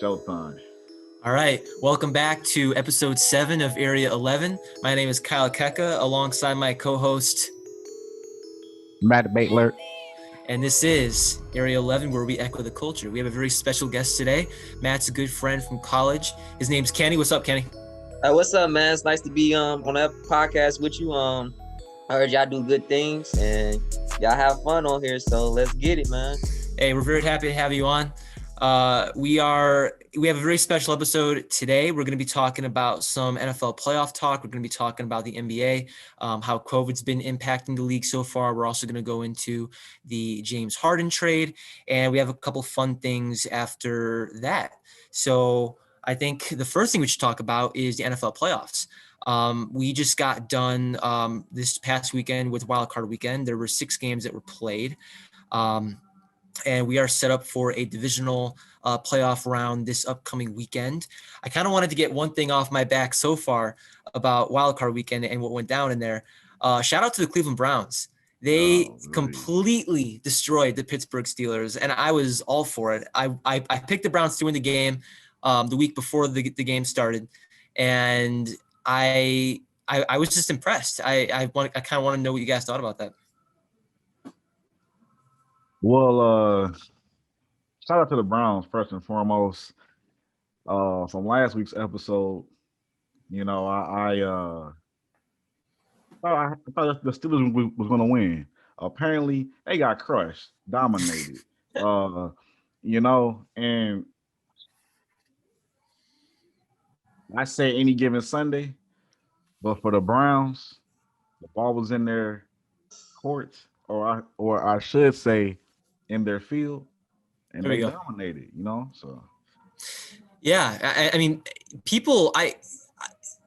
Showtime. All right, welcome back to episode 7 of Area 11. My name is Kyle Keka alongside my co-host, Matt Baitler. and this is Area 11 where we echo the culture. We have a very special guest today. Matt's a good friend from college. His name's Kenny. What's up, Kenny? What's up, man? It's nice to be on that podcast with you. I heard y'all do good things and y'all have fun on here, so let's get it, man. Hey, we're very happy to have you on. We have a very special episode today. We're going to be talking about some NFL playoff talk. We're going to be talking about the NBA, how COVID's been impacting the league so far. We're also going to go into the James Harden trade, and we have a couple fun things after that. So I think the first thing we should talk about is the NFL playoffs. We just got done this past weekend with Wild Card Weekend. There were 6 games that were played. And we are set up for a divisional playoff round this upcoming weekend. I kind of wanted to get one thing off my back so far about Wildcard Weekend and what went down in there. Shout out to the Cleveland Browns. They completely destroyed the Pittsburgh Steelers, and I was all for it. I picked the Browns to win the game the week before the game started, and I was just impressed. I kind of want to know what you guys thought about that. Well, shout out to the Browns first and foremost. From last week's episode, you know, I thought the Steelers was going to win. Apparently, they got crushed, dominated. You know, and I say any given Sunday, but for the Browns, the ball was in their court, or I should say, in their field, and they dominated, you know. So yeah, I mean, people,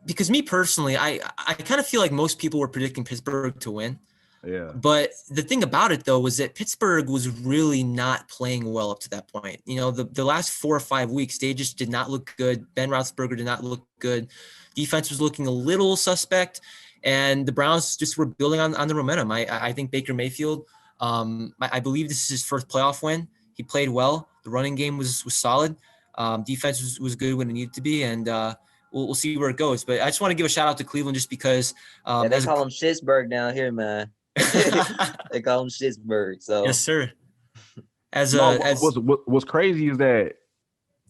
because me personally, I kind of feel like most people were predicting Pittsburgh to win. Yeah. But the thing about it though was that Pittsburgh was really not playing well up to that point. You know, the last 4 or 5 weeks, they just did not look good. Ben Roethlisberger did not look good. Defense was looking a little suspect, and the Browns just were building on the momentum. I think Baker Mayfield, I believe this is his first playoff win. He played well. The running game was solid. Defense was good when it needed to be, and we'll see where it goes. But I just want to give a shout out to Cleveland just because they call him Schittsburg down here, man. They call him Schittsburg. So yes, sir. What's crazy is that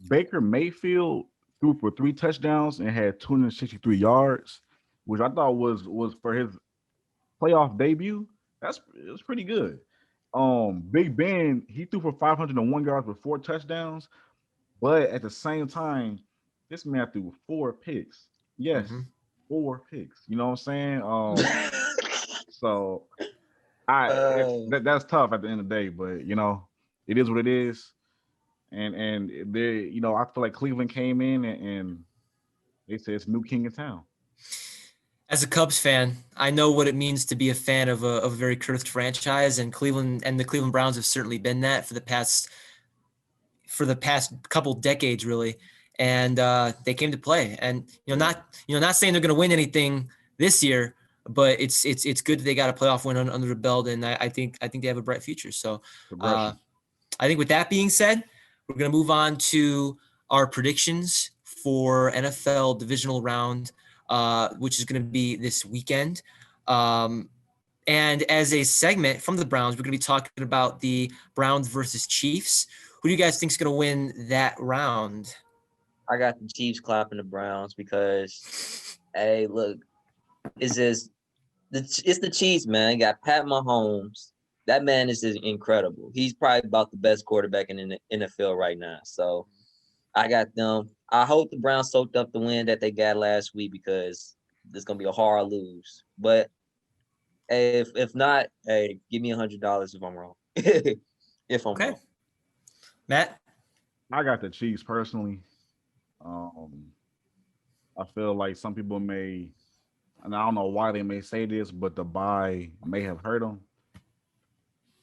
Baker Mayfield threw for 3 touchdowns and had 263 yards, which I thought was for his playoff debut. It was pretty good. Big Ben, he threw for 501 yards with 4 touchdowns, but at the same time, this man threw 4 picks. Yes, 4 picks. You know what I'm saying? So that's tough at the end of the day, but you know, it is what it is. And they, you know, I feel like Cleveland came in and they said it's new king in town. As a Cubs fan, I know what it means to be a fan of a very cursed franchise, and the Cleveland Browns have certainly been that for the past couple decades, really. And they came to play, and not saying they're going to win anything this year, but it's good that they got a playoff win under the belt, and I think they have a bright future. So I think with that being said, we're going to move on to our predictions for NFL Divisional Round, which is going to be this weekend. And as a segment from the Browns, we're going to be talking about the Browns versus Chiefs. Who do you guys think is going to win that round? I got the Chiefs clapping the Browns because, hey, look, it's the Chiefs, man. You got Pat Mahomes. That man is just incredible. He's probably about the best quarterback in the NFL right now. So I got them. I hope the Browns soaked up the win that they got last week because it's gonna be a hard lose. But hey, if not, hey, give me $100 if I'm wrong. If I'm wrong. Matt? I got the Chiefs personally. I feel like some people may, and I don't know why they may say this, but the bye may have hurt them.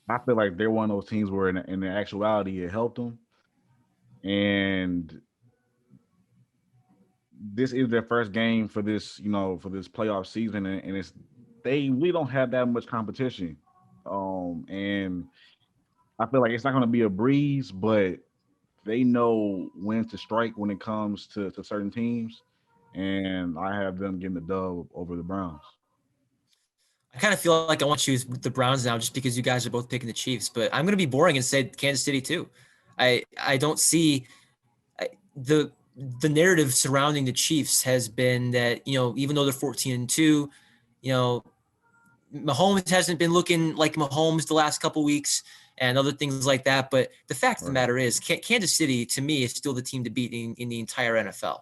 I feel like they're one of those teams where in the actuality it helped them. And this is their first game for this, for this playoff season, and they really don't have that much competition. And I feel like it's not going to be a breeze, but they know when to strike when it comes to certain teams, and I have them getting the dub over the Browns. I kind of feel like I want to choose the Browns now just because you guys are both picking the Chiefs, but I'm going to be boring and say Kansas City too. I don't see the the narrative surrounding the Chiefs has been that, even though they're 14-2, you know, Mahomes hasn't been looking like Mahomes the last couple weeks and other things like that. But the fact of the Right. matter is, Kansas City to me is still the team to beat in the entire NFL.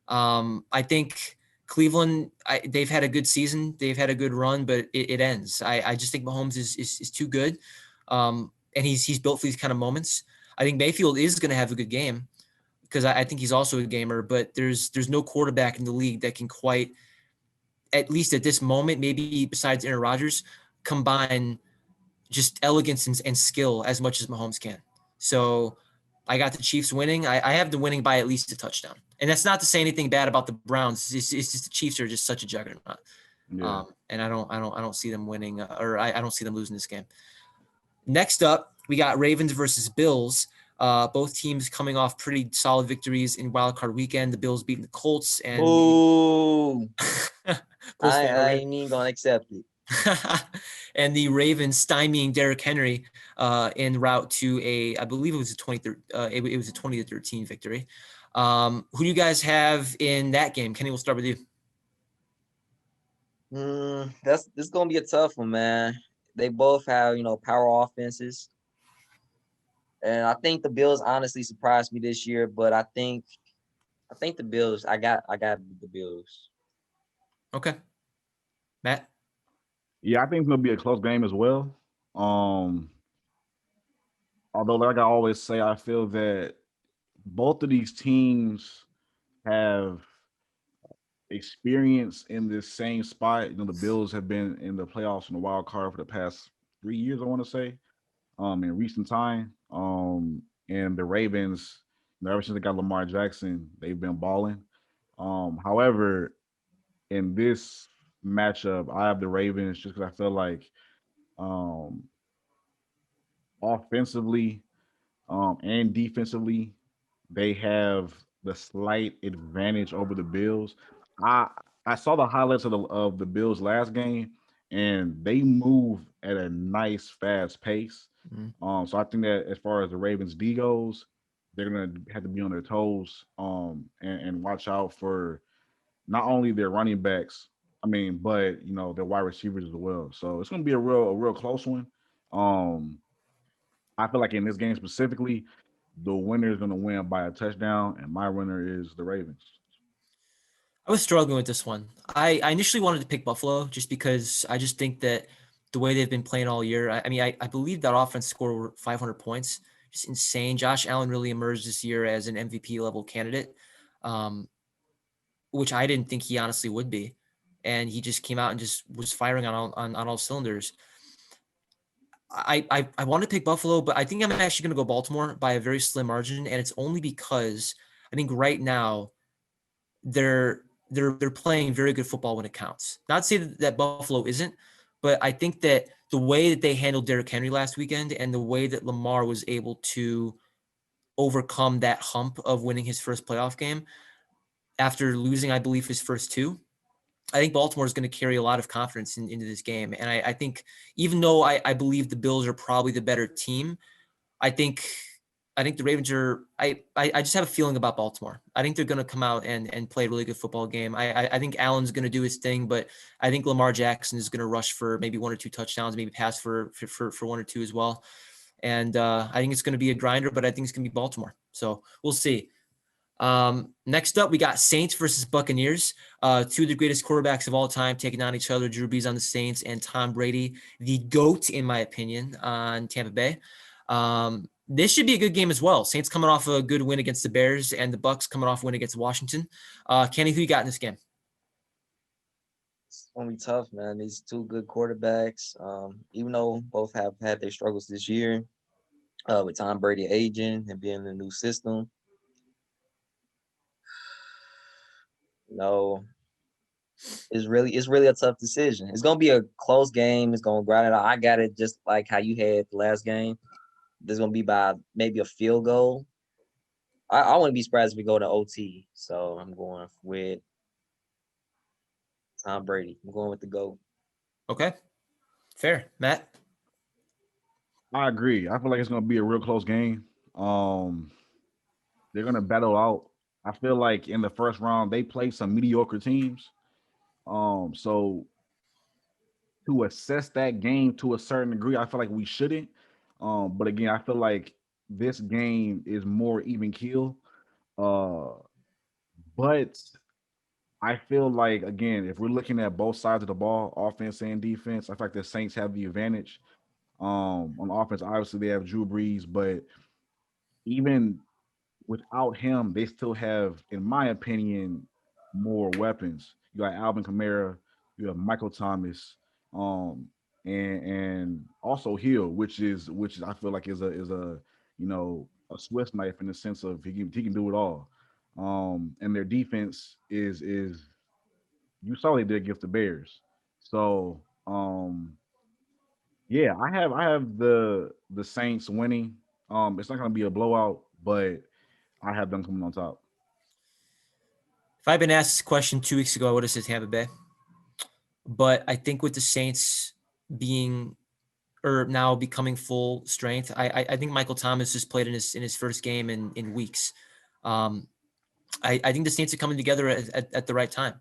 I think Cleveland, they've had a good season, they've had a good run, but it ends. I just think Mahomes is too good, and he's built for these kind of moments. I think Mayfield is going to have a good game because I think he's also a gamer, but there's no quarterback in the league that can quite, at least at this moment, maybe besides Aaron Rodgers, combine just elegance and skill as much as Mahomes can. So I got the Chiefs winning. I have them winning by at least a touchdown. And that's not to say anything bad about the Browns. It's just the Chiefs are just such a juggernaut. Yeah. And I don't see them winning, or I don't see them losing this game. Next up, we got Ravens versus Bills. Both teams coming off pretty solid victories in Wild Card Weekend. The Bills beating the Colts, and Ooh, Colts fan I over ain't even gonna accept it. and the Ravens stymieing Derrick Henry en route to I believe it was a 20-13 victory. Who do you guys have in that game? Kenny, we'll start with you. This is gonna be a tough one, man. They both have power offenses, and I think the Bills honestly surprised me this year. But I think the Bills. I got the Bills. Okay, Matt. Yeah, I think it's gonna be a close game as well. Um, Although, like I always say, I feel that both of these teams have experience in this same spot. The Bills have been in the playoffs in the wild card for the past 3 years, I want to say, in recent time. And the Ravens, ever since they got Lamar Jackson, they've been balling. However, in this matchup, I have the Ravens just because I feel like um, offensively and defensively, they have the slight advantage over the Bills. I I saw the highlights of the Bills last game, and they move at a nice fast pace. Mhm. So I think that as far as the Ravens D goes, they're gonna have to be on their toes, and watch out for not only their running backs, but their wide receivers as well. So it's gonna be a real close one. Um, I feel like in this game specifically, the winner is going to win by a touchdown, and my winner is the Ravens. I was struggling with this one. I initially wanted to pick Buffalo just because I just think that the way they've been playing all year. I believe that offense scored over 500 points. Just insane. Josh Allen really emerged this year as an MVP level candidate, um, which I didn't think he honestly would be. And he just came out and just was firing on all cylinders. I want to pick Buffalo, but I think I'm actually going to go Baltimore by a very slim margin, and it's only because I think right now they're playing very good football when it counts. Not to say that Buffalo isn't, but I think that the way that they handled Derrick Henry last weekend and the way that Lamar was able to overcome that hump of winning his first playoff game after losing, I believe, his first two. I think Baltimore is going to carry a lot of confidence into this game. And I think even though I believe the Bills are probably the better team, I think the Ravens are. I just have a feeling about Baltimore. I think they're going to come out and play a really good football game. I think Allen's going to do his thing, but I think Lamar Jackson is going to rush for maybe one or two touchdowns, maybe pass for one or two as well. And I think it's going to be a grinder, but I think it's going to be Baltimore. So we'll see. Next up, we got Saints versus Buccaneers. Two of the greatest quarterbacks of all time taking on each other. Drew Brees on the Saints and Tom Brady, the GOAT, in my opinion, on Tampa Bay. This should be a good game as well. Saints coming off a good win against the Bears, and the Bucs coming off a win against Washington. Kenny, who you got in this game? It's gonna be tough, man. These two good quarterbacks. Even though both have had their struggles this year, with Tom Brady aging and being in the new system. No, it's really a tough decision. It's gonna be a close game. It's gonna grind it out. I got it just like how you had the last game. There's gonna be by maybe a field goal. I wouldn't be surprised if we go to OT. So I'm going with Tom Brady. I'm going with the GOAT. Okay, fair. Matt? I agree. I feel like it's gonna be a real close game. They're gonna battle out. I feel like in the first round they play some mediocre teams. So to assess that game to a certain degree, I feel like we shouldn't. But again, I feel like this game is more even keel. Uh, but I feel like again, if we're looking at both sides of the ball, offense and defense, I feel like the Saints have the advantage. On offense, obviously they have Drew Brees, but even without him, they still have, in my opinion, more weapons. You got Alvin Kamara, you have Michael Thomas, um, and also Hill, which I feel like is a a Swiss knife in the sense of he can do it all. And their defense is you saw they did against the Bears. So yeah, I have the Saints winning. It's not gonna be a blowout, but I have them coming on top. If I'd been asked this question 2 weeks ago, I would have said Tampa Bay. But I think with the Saints being or now becoming full strength, I think Michael Thomas just played in his first game in weeks. Um, I think the Saints are coming together at the right time.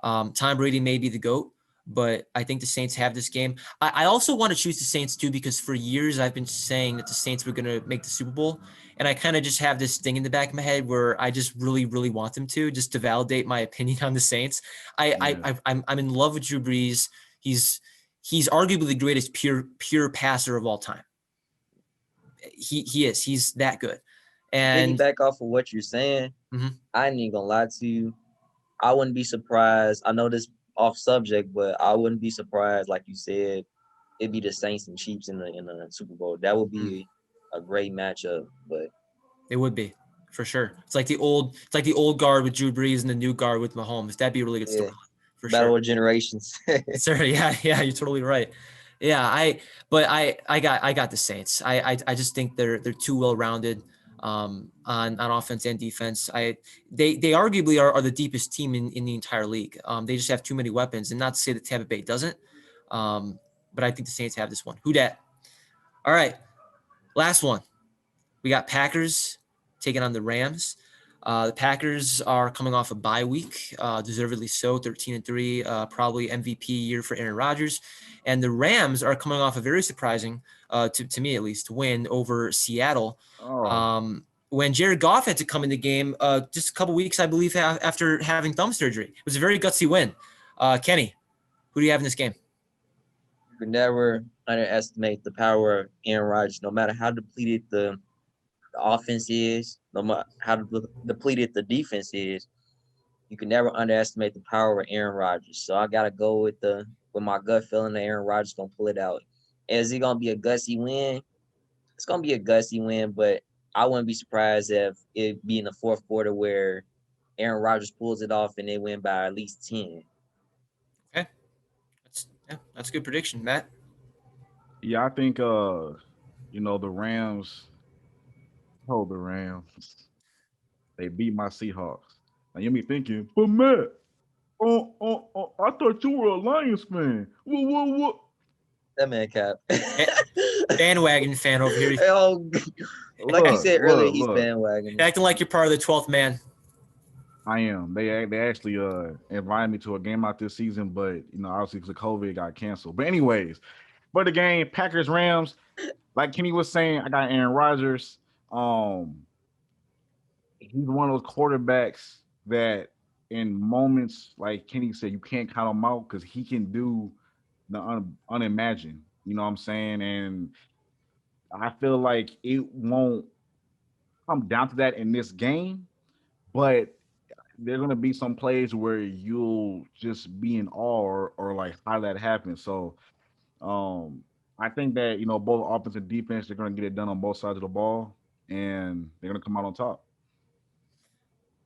Tom Brady may be the GOAT, but I think the Saints have this game. I also want to choose the Saints too because for years I've been saying that the Saints were going to make the Super Bowl, and I kind of just have this thing in the back of my head where I just really, really want them to, just to validate my opinion on the Saints. Yeah. I'm in love with Drew Brees. He's arguably the greatest pure passer of all time. He is. He's that good. And Piggyback off of what you're saying, Mhm. I ain't even gonna lie to you. I wouldn't be surprised. I know this off subject, but I wouldn't be surprised, like you said, it'd be the Saints and Chiefs in the Super Bowl. That would be a great matchup. But It would be for sure. It's like the old guard with Drew Brees and the new guard with Mahomes. That'd be a really good yeah, story for battle sure. of generations. Sir, yeah, you're totally right. Yeah, I got the Saints. I just think they're too well rounded on offense and defense. They arguably are the deepest team in the entire league. They just have too many weapons, and not to say that Tampa Bay doesn't. Um, but I think the Saints have this one. Who dat? All right, last one. We got Packers taking on the Rams. The Packers are coming off a bye week, deservedly so, 13-3, probably MVP year for Aaron Rodgers. And the Rams are coming off a very surprising, to me at least, win over Seattle. Oh, When Jared Goff had to come in the game just a couple weeks, I believe, after having thumb surgery. It was a very gutsy win. Kenny, who do you have in this game? You can never underestimate the power of Aaron Rodgers, no matter how depleted the offense is, no matter how depleted the defense is. You can never underestimate the power of Aaron Rodgers. So I gotta go with my gut feeling that Aaron Rodgers gonna pull it out. Is it gonna be a gutsy win? It's gonna be a gutsy win, but I wouldn't be surprised if it be in the fourth quarter where Aaron Rodgers pulls it off and they win by at least 10. Okay, that's a good prediction, Matt. yeah, I think the Rams. Oh, the Rams. They beat my Seahawks. Now you be thinking, but Matt, I thought you were a Lions fan. What? That man cap. Bandwagon fan over here. Oh, like I said earlier, he's Look. bandwagon. Acting like you're part of the 12th man. I am. They actually invited me to a game out this season, but obviously because of COVID, it got canceled. But anyways, for the game, Packers Rams. Like Kenny was saying, I got Aaron Rodgers. He's one of those quarterbacks that in moments, like Kenny said, you can't count him out because he can do the unimagined. You know what I'm saying? And I feel like it won't come down to that in this game, but there's gonna be some plays where you'll just be in awe or like how that happened. So I think that both offense and defense they're gonna get it done on both sides of the ball and they're gonna come out on top.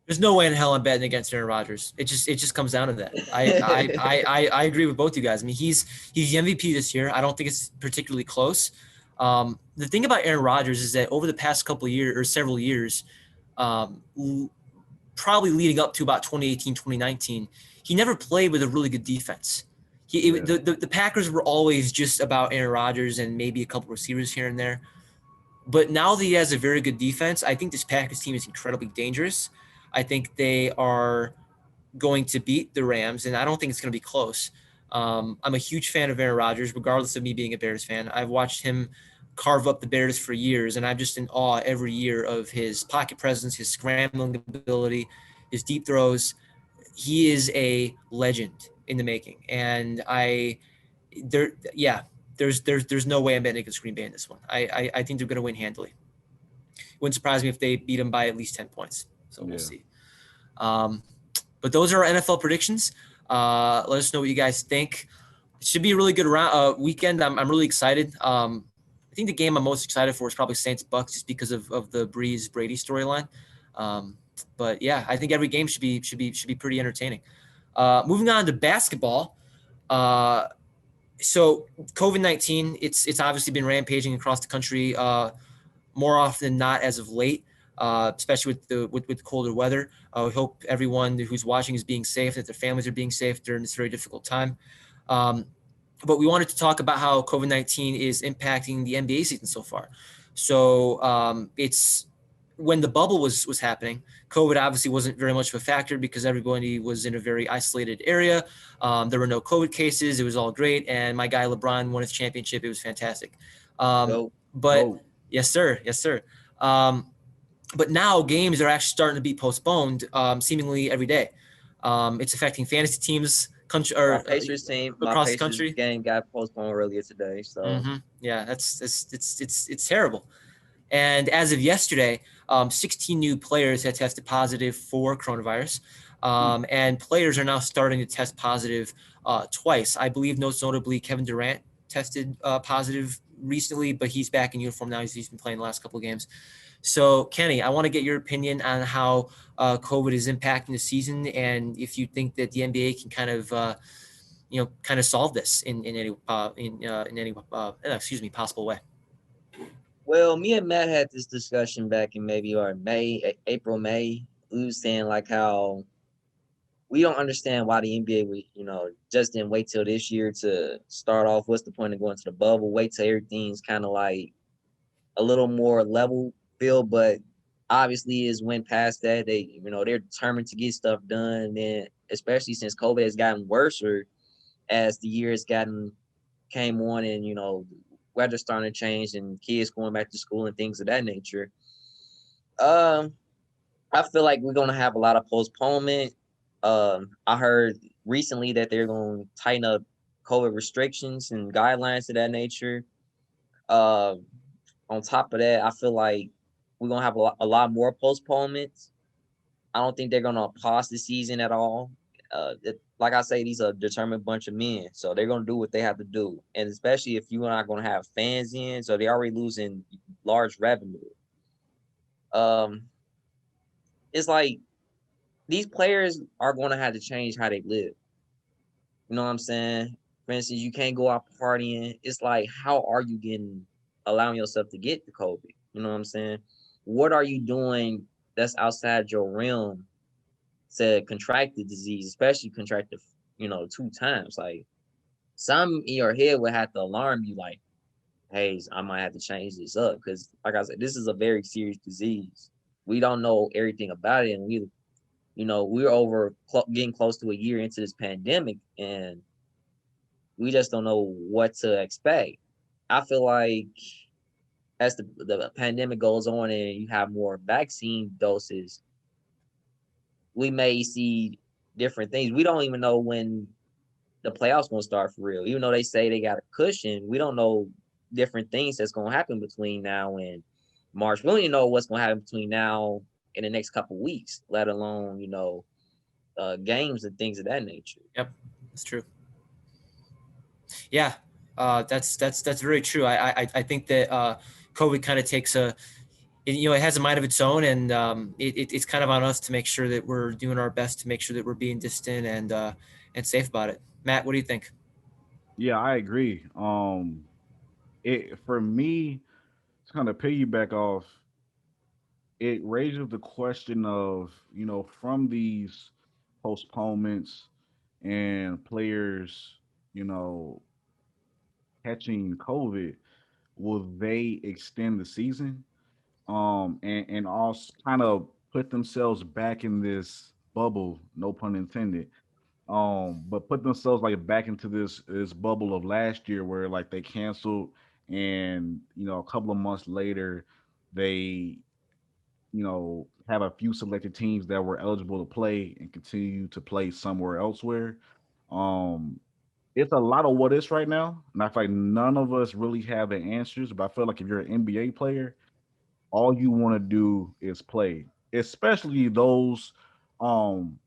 There's no way in hell I'm betting against Aaron Rodgers. It just comes down to that. I agree with both you guys. I mean, he's the MVP this year. I don't think it's particularly close. The thing about Aaron Rodgers is that over the past couple of years or several years, probably leading up to about 2018, 2019, he never played with a really good defense. The Packers were always just about Aaron Rodgers and maybe a couple receivers here and there. But now that he has a very good defense, I think this Packers team is incredibly dangerous. I think they are going to beat the Rams, and I don't think it's going to be close. I'm a huge fan of Aaron Rodgers, regardless of me being a Bears fan. I've watched him carve up the Bears for years, and I'm just in awe every year of his pocket presence, his scrambling ability, his deep throws. He is a legend in the making, and there's no way I'm betting against Green Bay in this one. I think they're going to win handily. Wouldn't surprise me if they beat them by at least 10 points. So we'll see. But those are our NFL predictions. Let us know what you guys think. It should be a really good weekend. I'm really excited. I think the game I'm most excited for is probably Saints Bucks, just because of the Breeze Brady storyline. But yeah, I think every game should be pretty entertaining. Moving on to basketball. So COVID-19, it's obviously been rampaging across the country more often than not as of late. Especially with colder weather. We hope everyone who's watching is being safe, that their families are being safe during this very difficult time. But we wanted to talk about how COVID-19 is impacting the NBA season so far. So it's when the bubble was happening, COVID obviously wasn't very much of a factor because everybody was in a very isolated area. There were no COVID cases. It was all great. And my guy LeBron won his championship. It was fantastic. Yes, sir. Yes, sir. But now games are actually starting to be postponed seemingly every day. It's affecting fantasy teams my Pacers team across the country. Game got postponed earlier today. So yeah, it's terrible. And as of yesterday, 16 new players had tested positive for coronavirus. And players are now starting to test positive twice. I believe most notably Kevin Durant tested positive recently, but he's back in uniform now. He's been playing the last couple of games. So, Kenny, I want to get your opinion on how COVID is impacting the season, and if you think that the NBA can kind of solve this in any possible way. Well, me and Matt had this discussion back in maybe April, May. We were saying like how we don't understand why the NBA just didn't wait till this year to start off. What's the point of going to the bubble? Wait till everything's kind of like a little more level field, but obviously is went past that. They're determined to get stuff done. And especially since COVID has gotten worse or as the year has came on and, weather starting to change and kids going back to school and things of that nature. I feel like we're going to have a lot of postponement. I heard recently that they're going to tighten up COVID restrictions and guidelines of that nature. On top of that, I feel like we're going to have a lot more postponements. I don't think they're going to pause the season at all. Like I say, these are a determined bunch of men. So they're going to do what they have to do. And especially if you're not going to have fans in, so they're already losing large revenue. It's like these players are going to have to change how they live. You know what I'm saying? For instance, you can't go out partying. It's like, how are you allowing yourself to get the COVID? You know what I'm saying? What are you doing that's outside your realm to contract the disease, especially contract it, 2 times? Like, some in your head would have to alarm you, like, hey, I might have to change this up because, like I said, this is a very serious disease. We don't know everything about it, and we're getting close to a year into this pandemic, and we just don't know what to expect. I feel like as the pandemic goes on and you have more vaccine doses, we may see different things. We don't even know when the playoffs going to start for real. Even though they say they got a cushion, we don't know different things that's going to happen between now and March. We don't even know what's going to happen between now and the next couple of weeks, let alone, games and things of that nature. Yep, that's true. Yeah, that's very true. I think that COVID kind of takes it has a mind of its own, and it's kind of on us to make sure that we're doing our best to make sure that we're being distant and safe about it. Matt, what do you think? Yeah, I agree. It for me to kind of piggyback off it raises the question of, from these postponements and players, you know, catching COVID, will they extend the season? And also kind of put themselves back in this bubble, no pun intended. But put themselves like back into this bubble of last year where like they canceled, and a couple of months later they have a few selected teams that were eligible to play and continue to play somewhere elsewhere. Um, it's a lot of what ifs right now, and I feel like none of us really have the answers. But I feel like if you're an NBA player, all you want to do is play, especially those um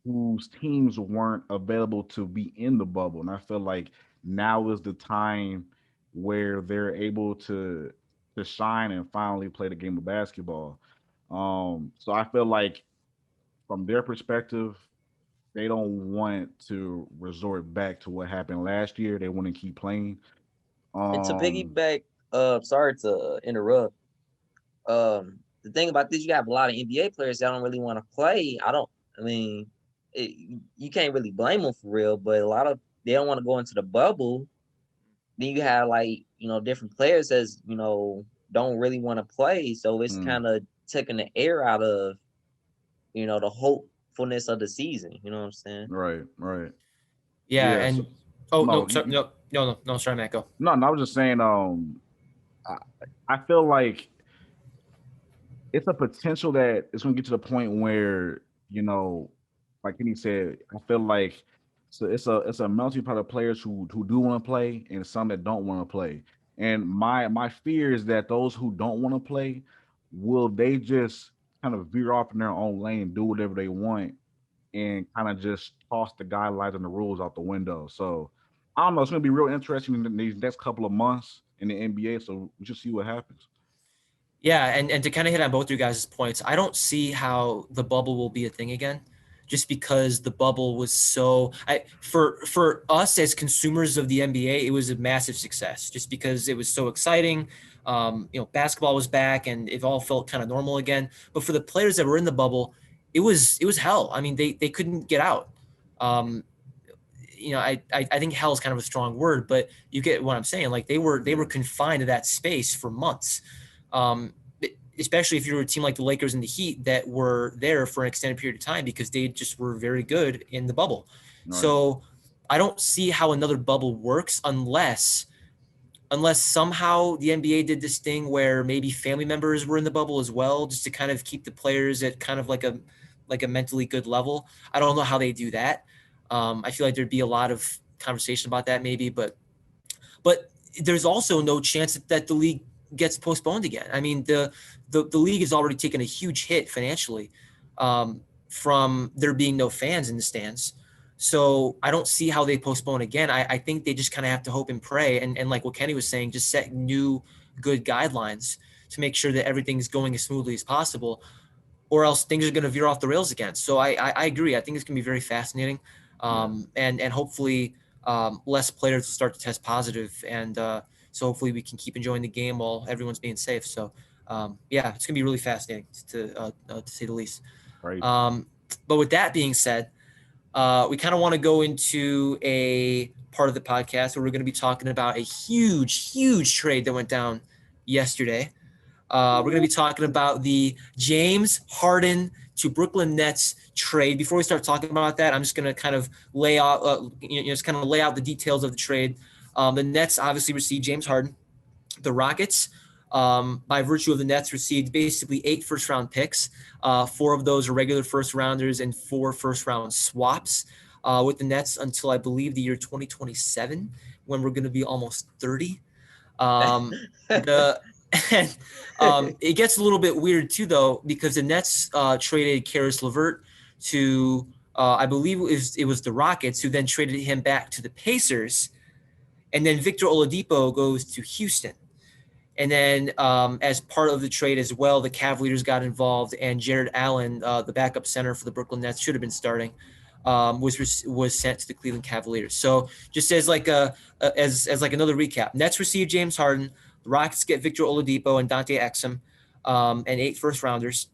whose teams weren't available to be in the bubble. And I feel like now is the time where they're able to shine and finally play the game of basketball. So I feel like from their perspective, they don't want to resort back to what happened last year. They want to keep playing. And to Um, piggyback, sorry to interrupt. The thing about this, you have a lot of NBA players that don't really want to play. I mean, you can't really blame them for real, but a lot of they don't want to go into the bubble. Then you have like different players as don't really want to play, so it's mm, kind of taking the air out of the hopefulness of the season. You know what I'm saying? right, right. Yeah, Yeah. So and oh no, no, sorry, no, sorry, Matt, go. no, no. I was just saying. I, I feel like it's a potential that it's going to get to the point where like Kenny said, I feel like it's a melting pot of players who do want to play and some that don't want to play. And my fear is that those who don't want to play, will they just kind of veer off in their own lane, do whatever they want, and kind of just toss the guidelines and the rules out the window. So I don't know. It's going to be real interesting in these next couple of months in the NBA. So we just see what happens. Yeah, and to kind of hit on both your guys' points, I don't see how the bubble will be a thing again, just because the bubble was so. For us as consumers of the NBA, it was a massive success, just because it was so exciting. Basketball was back, and it all felt kind of normal again. But for the players that were in the bubble, it was hell. I mean, they couldn't get out. Um, I think hell is kind of a strong word, but you get what I'm saying. Like they were confined to that space for months. Um, Especially if you're a team like the Lakers and the Heat that were there for an extended period of time because they just were very good in the bubble. Right. So I don't see how another bubble works unless somehow the NBA did this thing where maybe family members were in the bubble as well, just to kind of keep the players at kind of like a mentally good level. I don't know how they do that. I feel like there'd be a lot of conversation about that maybe, but there's also no chance that the league gets postponed again. I mean, the league has already taken a huge hit financially from there being no fans in the stands. So I don't see how they postpone again. I think they just kind of have to hope and pray. And like what Kenny was saying, just set new good guidelines to make sure that everything's going as smoothly as possible, or else things are going to veer off the rails again. So I agree. I think it's going to be very fascinating, Yeah. and hopefully less players start to test positive, and so hopefully we can keep enjoying the game while everyone's being safe. So yeah, it's going to be really fascinating to say the least. Crazy. Um, but with that being said, we kind of want to go into a part of the podcast where we're going to be talking about a huge trade that went down yesterday. We're going to be talking about the James Harden to Brooklyn Nets trade. Before we start talking about that, I'm just going to kind of lay out, just kind of lay out the details of the trade. The Nets obviously received James Harden. The Rockets, by virtue of the Nets, received basically 8 first-round picks. 4 of those are regular first-rounders and 4 first-round swaps with the Nets until I believe the year 2027, when we're going to be almost 30. The and it gets a little bit weird too, though, because the Nets traded Karis LeVert to I believe it was the Rockets, who then traded him back to the Pacers, and then Victor Oladipo goes to Houston. And then as part of the trade as well, the Cavaliers got involved, and Jared Allen, the backup center for the Brooklyn Nets, should have been starting, was sent to the Cleveland Cavaliers. So just as like as like another recap, Nets received James Harden, the Rockets get Victor Oladipo and Dante Exum. and 8 first rounders.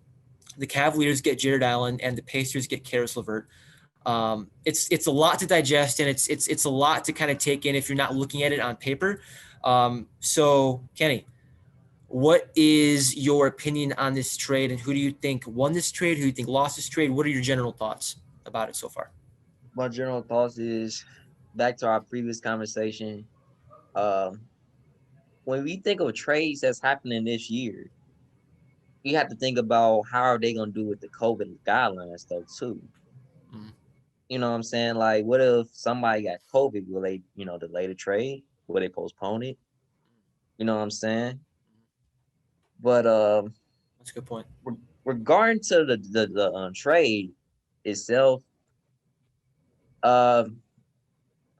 The Cavaliers get Jared Allen, and the Pacers get Karis LeVert. It's a lot to digest, and it's a lot to kind of take in if you're not looking at it on paper. So Kenny, what is your opinion on this trade, and who do you think won this trade? Who do you think lost this trade? What are your general thoughts about it so far? My general thoughts is back to our previous conversation. Um, when we think of trades that's happening this year, you have to think about how are they gonna do with the COVID guidelines stuff too. Mhm. You know what I'm saying? Like, what if somebody got COVID? Will they, delay the trade? Will they postpone it? You know what I'm saying? But That's a good point. regarding to the trade itself, um,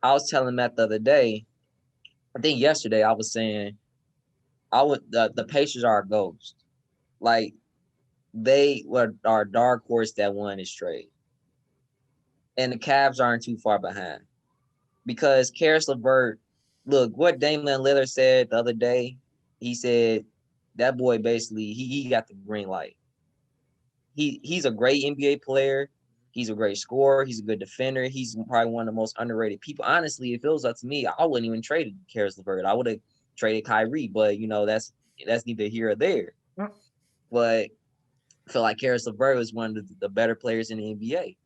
I was telling Matt the other day. I think yesterday I was saying the Pacers are a ghost. Like they were our dark horse that won this trade, and the Cavs aren't too far behind because Karis LeVert. Look what Damian Lillard said the other day. He said that boy basically he got the green light. He's a great NBA player. He's a great scorer. He's a good defender. He's probably one of the most underrated people. Honestly, if it was up to me, I wouldn't even trade Karis LeVert. I would have traded Kyrie, but that's neither here or there. But I feel like Karis LeVert is one of the better players in the NBA.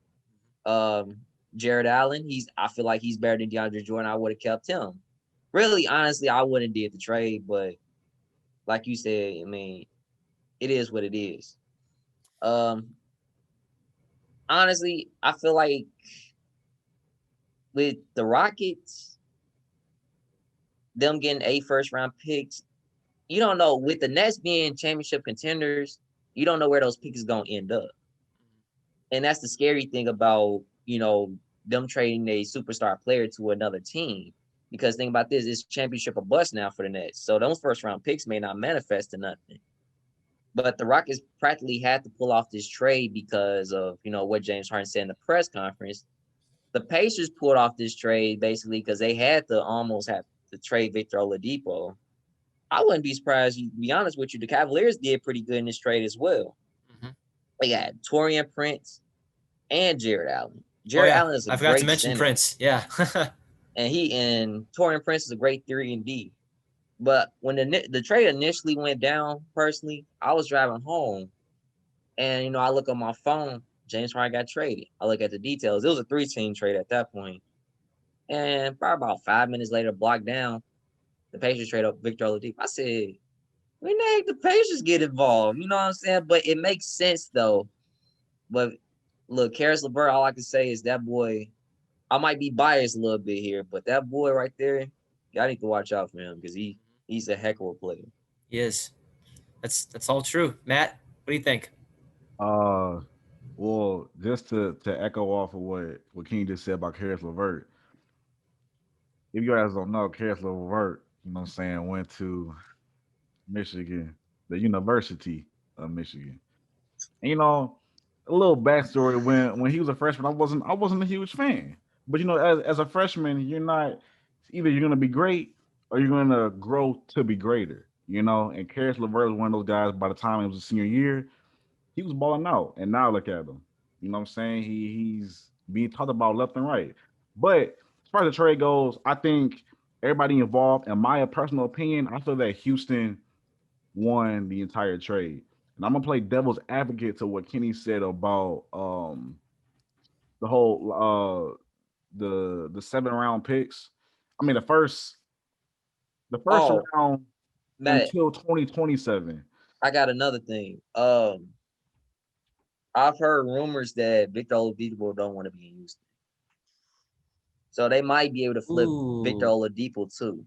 Jared Allen, I feel like he's better than DeAndre Jordan. I would have kept him. Really, honestly, I wouldn't did the trade, but like you said, I mean, it is what it is. Um, Honestly, I feel like with the Rockets, them getting 8 first round picks, you don't know with the Nets being championship contenders, you don't know where those picks is gonna end up. And that's the scary thing about, them trading a superstar player to another team. Because think about this, it's championship or bust now for the Nets. So those first round picks may not manifest to nothing. But the Rockets practically had to pull off this trade because of, what James Harden said in the press conference. The Pacers pulled off this trade basically because they had to almost have to trade Victor Oladipo. I wouldn't be surprised, to be honest with you, the Cavaliers did pretty good in this trade as well. Mm-hmm. They got Torian Prince and Jared Allen. Oh Jared yeah, Allen is a I forgot to great mention center, Prince. Yeah. and Torian Prince is a great 3 and D. But when the trade initially went down, personally, I was driving home, and I look on my phone. James Harden got traded. I look at the details. It was a 3-team trade at that point, and probably about 5 minutes later, blocked down. The Pacers trade up Victor Oladipo. I said, when the heck the Pacers get involved? You know what I'm saying? But it makes sense though. But look, Karis LeVert, all I can say is that boy. I might be biased a little bit here, but that boy right there, y'all need to watch out for him because he's a heck of a player. He is. That's all true. Matt, what do you think? Uh, well, just to echo off of what King just said about Karis LeVert. If you guys don't know, Karis LeVert, what I'm saying, went to Michigan, the University of Michigan. And, a little backstory when he was a freshman, I wasn't a huge fan. But as a freshman, either you're gonna be great or you're gonna grow to be greater. And Karis LeVert was one of those guys. By the time it was a senior year, he was balling out, and now look at him. You know what I'm saying? He's being talked about left and right. But as far as the trade goes, I think everybody involved, in my personal opinion, I feel that Houston won the entire trade. And I'm gonna play devil's advocate to what Kenny said about the whole the 7 round picks. I mean the first Oh, round Matt, until 2027. I got another thing. I've heard rumors that Victor Oladipo don't want to be in Houston, so they might be able to flip Victor Ooh. Oladipo too.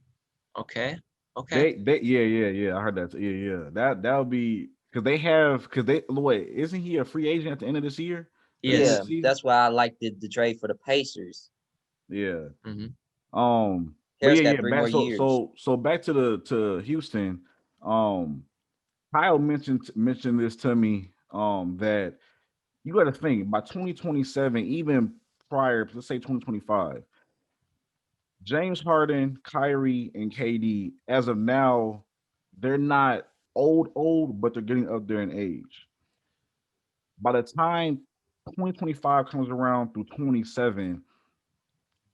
Okay. Okay. They yeah, I heard that. Yeah. That would be because they wait, isn't he a free agent at the end of this year? At the end of Yes. Yeah, the season? that's why I like the trade for the Pacers. Yeah. Mm-hmm. But Harris yeah, got three back more so years. so so back to Houston. Um Kyle mentioned this to me, that you gotta think by 2027, even prior, let's say 2025, James Harden, Kyrie, and KD, as of now, they're not old, but they're getting up there in age. By the time 2025 comes around through 27,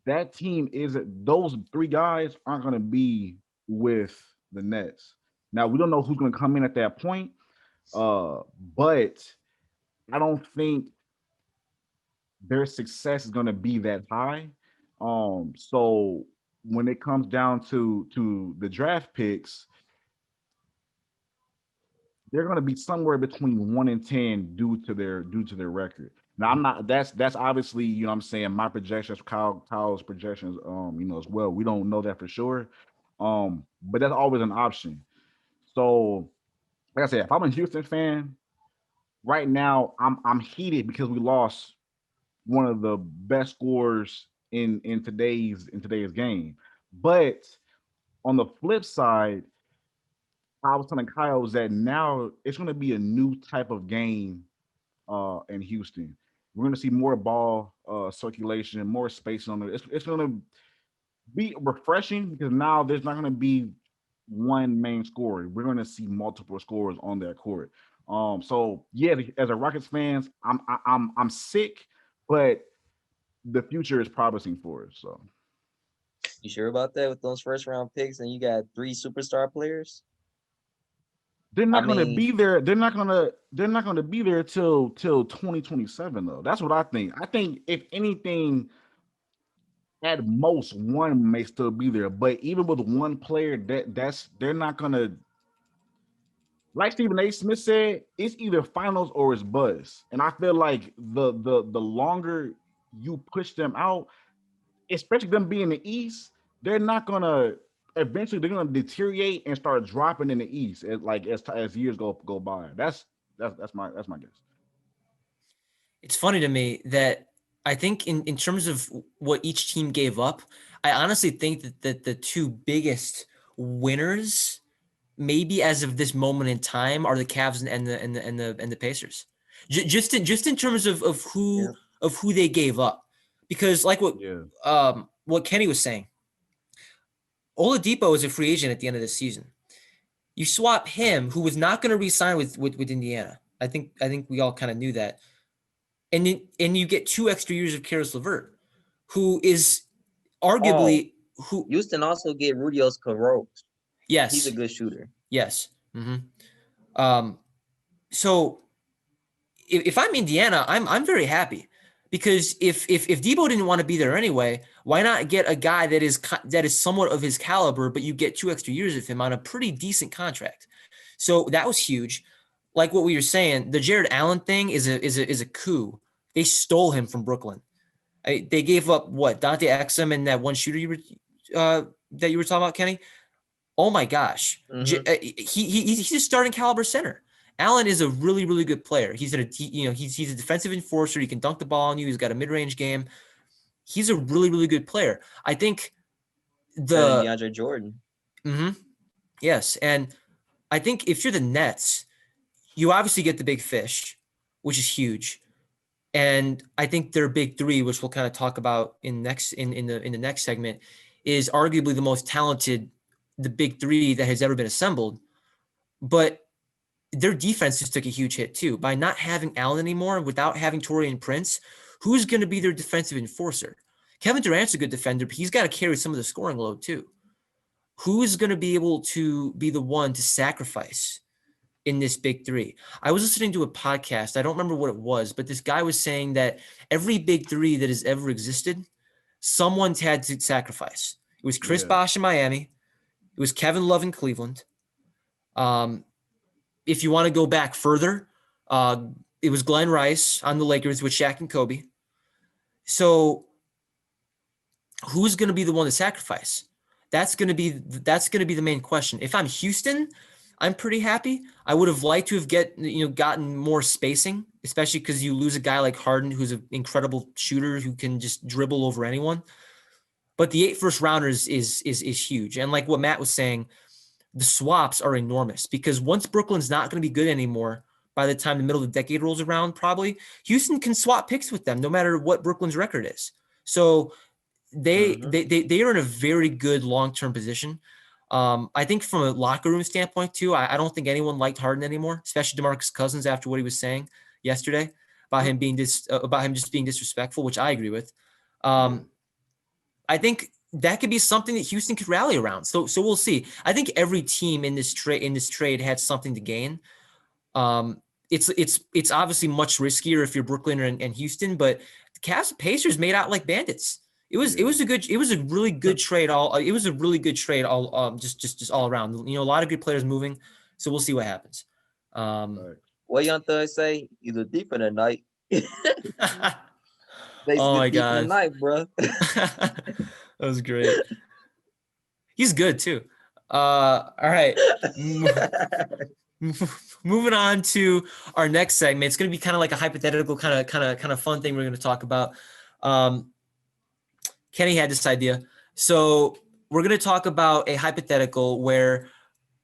that team isn't those three guys aren't going to be with the Nets. Now we don't know who's going to come in at that point, but I don't think their success is going to be that high. So when it comes down to the draft picks, they're going to be somewhere between 1 and 10 due to their record. Now I'm not. That's obviously you know what I'm saying my projections, Kyle's projections, as well. We don't know that for sure, but that's always an option. So like I said, if I'm a Houston fan right now, I'm heated because we lost one of the best scorers in today's game. But on the flip side, I was telling Kyle is that now it's going to be a new type of game in Houston. We're going to see more ball circulation, more space on it. It's going to be refreshing because now there's not going to be one main scorer. We're going to see multiple scorers on that court. So yeah, as a Rockets fans, I'm sick, but the future is promising for us. So You sure about that with those first round picks and you got 3 superstar players? they're I not going to mean, be there. They're not going to be there till 2027 though. That's what I think. I think if anything, at most one may still be there, but even with one player, that's they're not going to. Like Stephen A. Smith said, it's either finals or it's buzz. And I feel like the longer you push them out, especially them being in the East, they're not gonna eventually they're gonna deteriorate and start dropping in the East as years go by. That's my guess. It's funny to me that I think in terms of what each team gave up, I honestly think that the two biggest winners, maybe as of this moment in time, are the Cavs and the Pacers. Just in terms of yeah. who they gave up, because like Yeah, what Kenny was saying, Oladipo is a free agent at the end of this season. You swap him, who was not going to re-sign with Indiana. I think we all kind of knew that, and you get 2 extra years of Karis LeVert, who is Oh, arguably who. Houston also get Rudios Carros. He's a Yes, good shooter. yes. Um, so if I'm Indiana, I'm very happy because if Debo didn't want to be there anyway, why not get a guy that is somewhat of his caliber, but you get 2 extra years of him on a pretty decent contract. So that was huge. Like what we were saying, the Jared Allen thing is a coup. They stole him from Brooklyn. They gave up what, Dante Exum and that one shooter that you were talking about, Kenny. Oh my gosh, Hmm. he's a starting caliber center. Allen is a really, really good player. He's a defensive enforcer. He can dunk the ball on you. He's got a mid-range game. He's a really, really good player. I think Better than the DeAndre Jordan. mhm, yes, and I think if you're the Nets, you obviously get the big fish, which is huge. And I think their big three, which we'll kind of talk about in the next segment, is arguably the most talented, the big three that has ever been assembled. But their defense just took a huge hit too. By not having Allen anymore, without having Torian Prince, who's going to be their defensive enforcer? Kevin Durant's a good defender, but he's got to carry some of the scoring load too. Who is going to be able to be the one to sacrifice in this big three? I was listening to a podcast. I don't remember what it was, but this guy was saying that every big three that has ever existed, someone's had to sacrifice. It was Chris yeah, Bosh in Miami. It was Kevin Love in Cleveland. Um, if you want to go back further, uh, it was Glenn Rice on the Lakers with Shaq and Kobe. So who's going to be the one to sacrifice? That's going to be the main question. If I'm Houston, I'm pretty happy. I would have liked to have gotten more spacing, especially because you lose a guy like Harden, who's an incredible shooter who can just dribble over anyone. But the 8 first rounders is huge, and like what Matt was saying, the swaps are enormous because once Brooklyn's not going to be good anymore, by the time the middle of the decade rolls around, probably Houston can swap picks with them no matter what Brooklyn's record is. So they Hmm. they they, they are in a very good long-term position. I think from a locker room standpoint too, I don't think anyone liked Harden anymore, especially DeMarcus Cousins after what he was saying yesterday about him being about him just being disrespectful, which I agree with. I think that could be something that Houston could rally around. So we'll see. I think every team in this trade had something to gain. It's obviously much riskier if you're Brooklyn and Houston, but the Cavs and Pacers made out like bandits. It was a really good trade all just all around. You know, a lot of good players moving. So we'll see what happens. What Young Thug say? Either deep in the night. Oh my deep in the God. night, bro. That was great. He's good too. All right. Moving on to our next segment. It's going to be kind of like a hypothetical kind of fun thing we're going to talk about. Kenny had this idea. So we're going to talk about a hypothetical where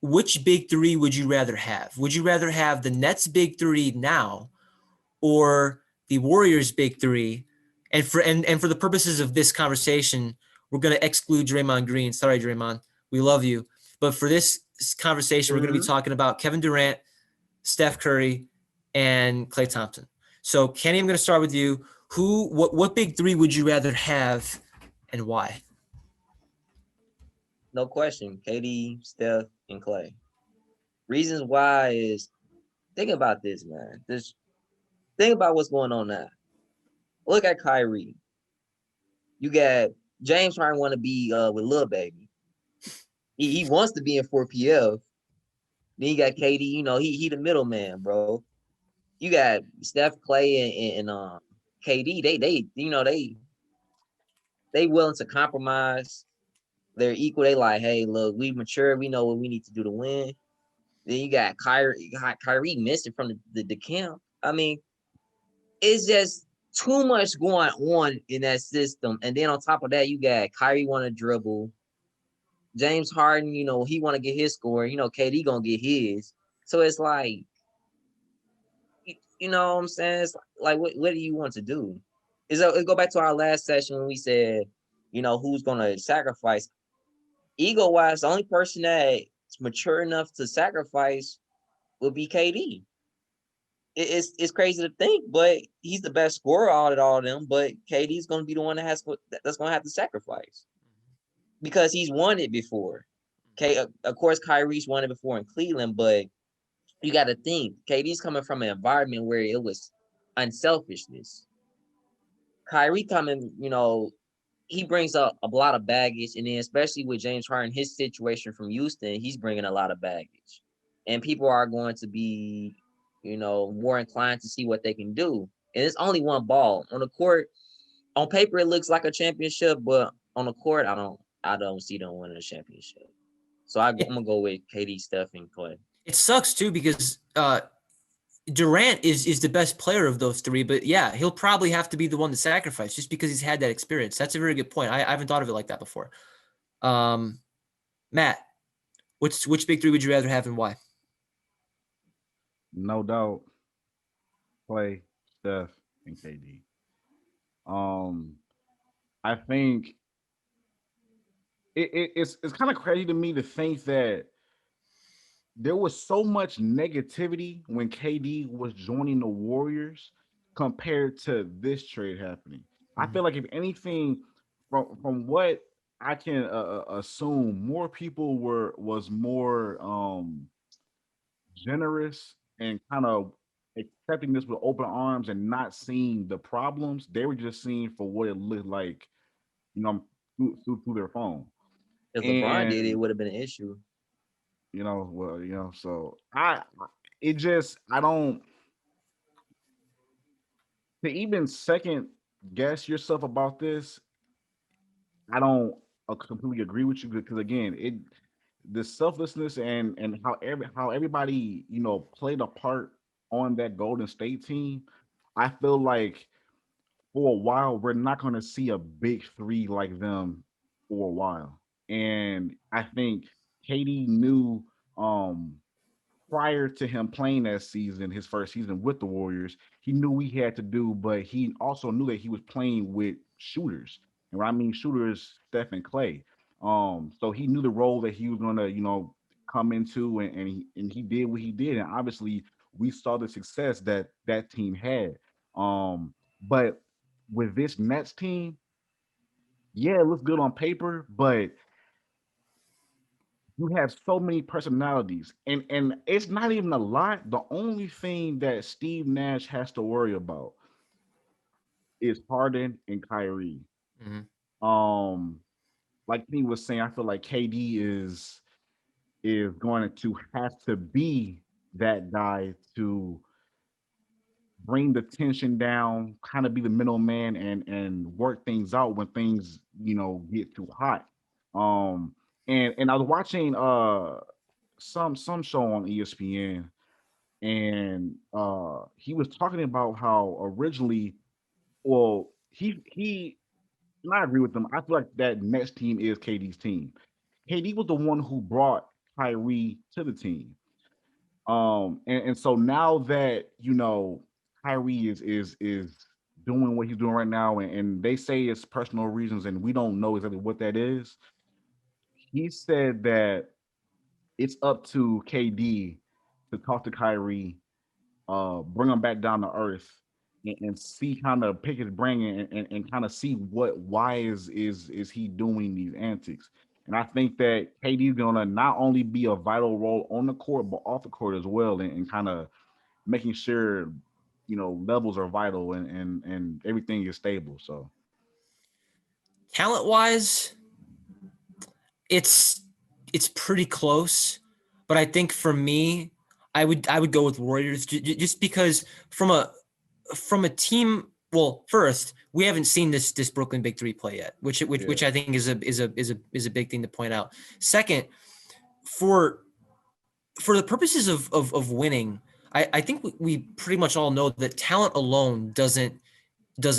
which big three would you rather have? Would you rather have the Nets big three now or the Warriors big three? And for the purposes of this conversation, we're going to exclude Draymond Green. Sorry, Draymond. We love you. But for this conversation, we're going to be talking about Kevin Durant, Steph Curry, and Klay Thompson. So, Kenny, I'm going to start with you. What big three would you rather have and why? No question. KD, Steph, and Klay. Reasons why is think about this, man. Think about what's going on now. Look at Kyrie. You got James Harden want to be with Lil Baby. He wants to be in 4PF. Then you got KD, you know, he the middleman, bro. You got Steph, Clay, and KD. They willing to compromise. They're equal. They like, hey, look, we mature. We know what we need to do to win. Then you got Kyrie missing from the camp. I mean, it's just too much going on in that system. And then on top of that, you got Kyrie want to dribble. James Harden, you know, he want to get his score. You know, KD gonna get his. So it's like, you know what I'm saying? It's like, what do you want to do? It go back to our last session when we said, you know, who's gonna sacrifice. Ego wise, the only person that's mature enough to sacrifice would be KD. It's crazy to think, but he's the best scorer out of all of them. But KD's gonna be the one that's gonna have to sacrifice because he's won it before. Of course, Kyrie's won it before in Cleveland, but you got to think KD's coming from an environment where it was unselfishness. Kyrie coming, you know, he brings up a lot of baggage, and then especially with James Harden, his situation from Houston, he's bringing a lot of baggage, and people are going to be, you know, more inclined to see what they can do. And it's only one ball on the court. On paper, it looks like a championship, but on the court, I don't see them winning a championship. So I'm gonna go with KD, Steph, and Klay. It sucks too because Durant is the best player of those three, but yeah, he'll probably have to be the one to sacrifice just because he's had that experience. That's a very good point. I haven't thought of it like that before. Matt, which big three would you rather have and why? No doubt, Klay, Steph, and KD. I think it's kind of crazy to me to think that there was so much negativity when KD was joining the Warriors compared to this trade happening. I feel like if anything, from what I can assume, more people was more generous and kind of accepting this with open arms and not seeing the problems. They were just seeing for what it looked like, you know, through their phone. If LeBron did it, it And would have been an issue. so I don't to even second guess yourself about this. I don't completely agree with you because again, the selflessness and how everybody played a part on that Golden State team. I feel like for a while we're not going to see a big three like them for a while, and I think Katie knew um prior to him playing that season, his first season with the Warriors, he knew what he had to do, but he also knew that he was playing with shooters. And when I mean shooters, Steph and Clay. So he knew the role that he was gonna, come into, and he did what he did, and obviously we saw the success that that team had. But with this Nets team, yeah, it looks good on paper, but you have so many personalities, and it's not even a lot. The only thing that Steve Nash has to worry about is Harden and Kyrie. Mhm. Um, like he was saying, I feel like KD is going to have to be that guy to bring the tension down, kind of be the middleman and work things out when things, get too hot. Um, and I was watching some show on ESPN, and he was talking about how originally, well, he and I agree with them. I feel like that next team is KD's team. KD was the one who brought Kyrie to the team. And so now that Kyrie is doing what he's doing right now, and they say it's personal reasons, and we don't know exactly what that is. He said that it's up to KD to talk to Kyrie, bring him back down to earth, and see, kind of pick his brain, and kind of see why is he doing these antics. And I think that KD is gonna not only be a vital role on the court but off the court as well, and kind of making sure levels are vital, and everything is stable. So Talent wise, it's pretty close, but I think for me, I would go with Warriors just because from a team. Well, first, we haven't seen this Brooklyn Big Three play yet, which yeah, I think is a big thing to point out. Second, for the purposes of winning, I think we pretty much all know that talent alone doesn't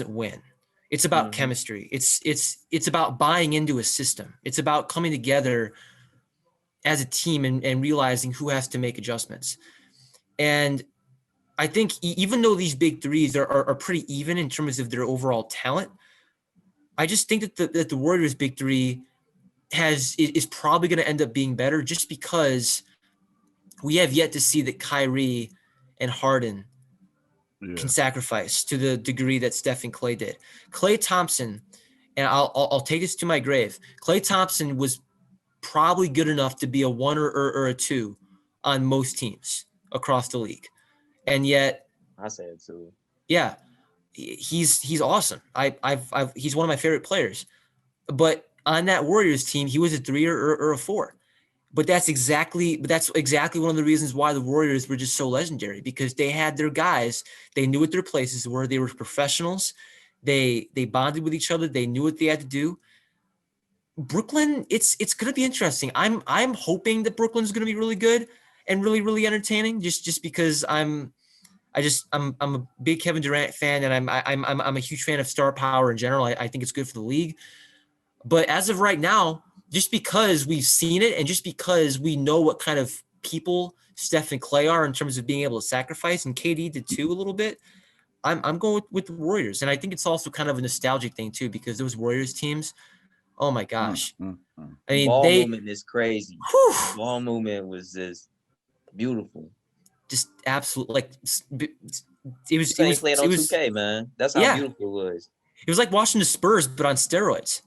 win. It's about Mm-hmm. chemistry. It's about buying into a system. It's about coming together as a team and realizing who has to make adjustments. And I think even though these big threes are pretty even in terms of their overall talent, I just think that the Warriors big three is probably going to end up being better just because we have yet to see that Kyrie and Harden can yeah, sacrifice to the degree that Steph and Clay did. Clay Thompson, and I'll take this to my grave. Clay Thompson was probably good enough to be a one or a two on most teams across the league, and yet, I say it too. yeah, he's awesome. He's one of my favorite players. But on that Warriors team, he was a three or a four. But that's exactly one of the reasons why the Warriors were just so legendary, because they had their guys. They knew what their places were. They were professionals. They bonded with each other. They knew what they had to do. Brooklyn, it's going to be interesting. I'm hoping that Brooklyn's going to be really good and really entertaining. Just because I'm a big Kevin Durant fan, and I'm a huge fan of star power in general. I think it's good for the league. But as of right now, just because we've seen it and just because we know what kind of people Steph and Clay are in terms of being able to sacrifice, and KD did too a little bit, I'm going with the Warriors. And I think it's also kind of a nostalgic thing too, because those Warriors teams, oh my mm, gosh. mm, mm. I mean, Ball they movement is crazy. whew, Ball movement was just beautiful. just absolutely like it was This it ain't was playing it on was 2K, man. That's how yeah, beautiful it was. it was like watching the Spurs but on steroids.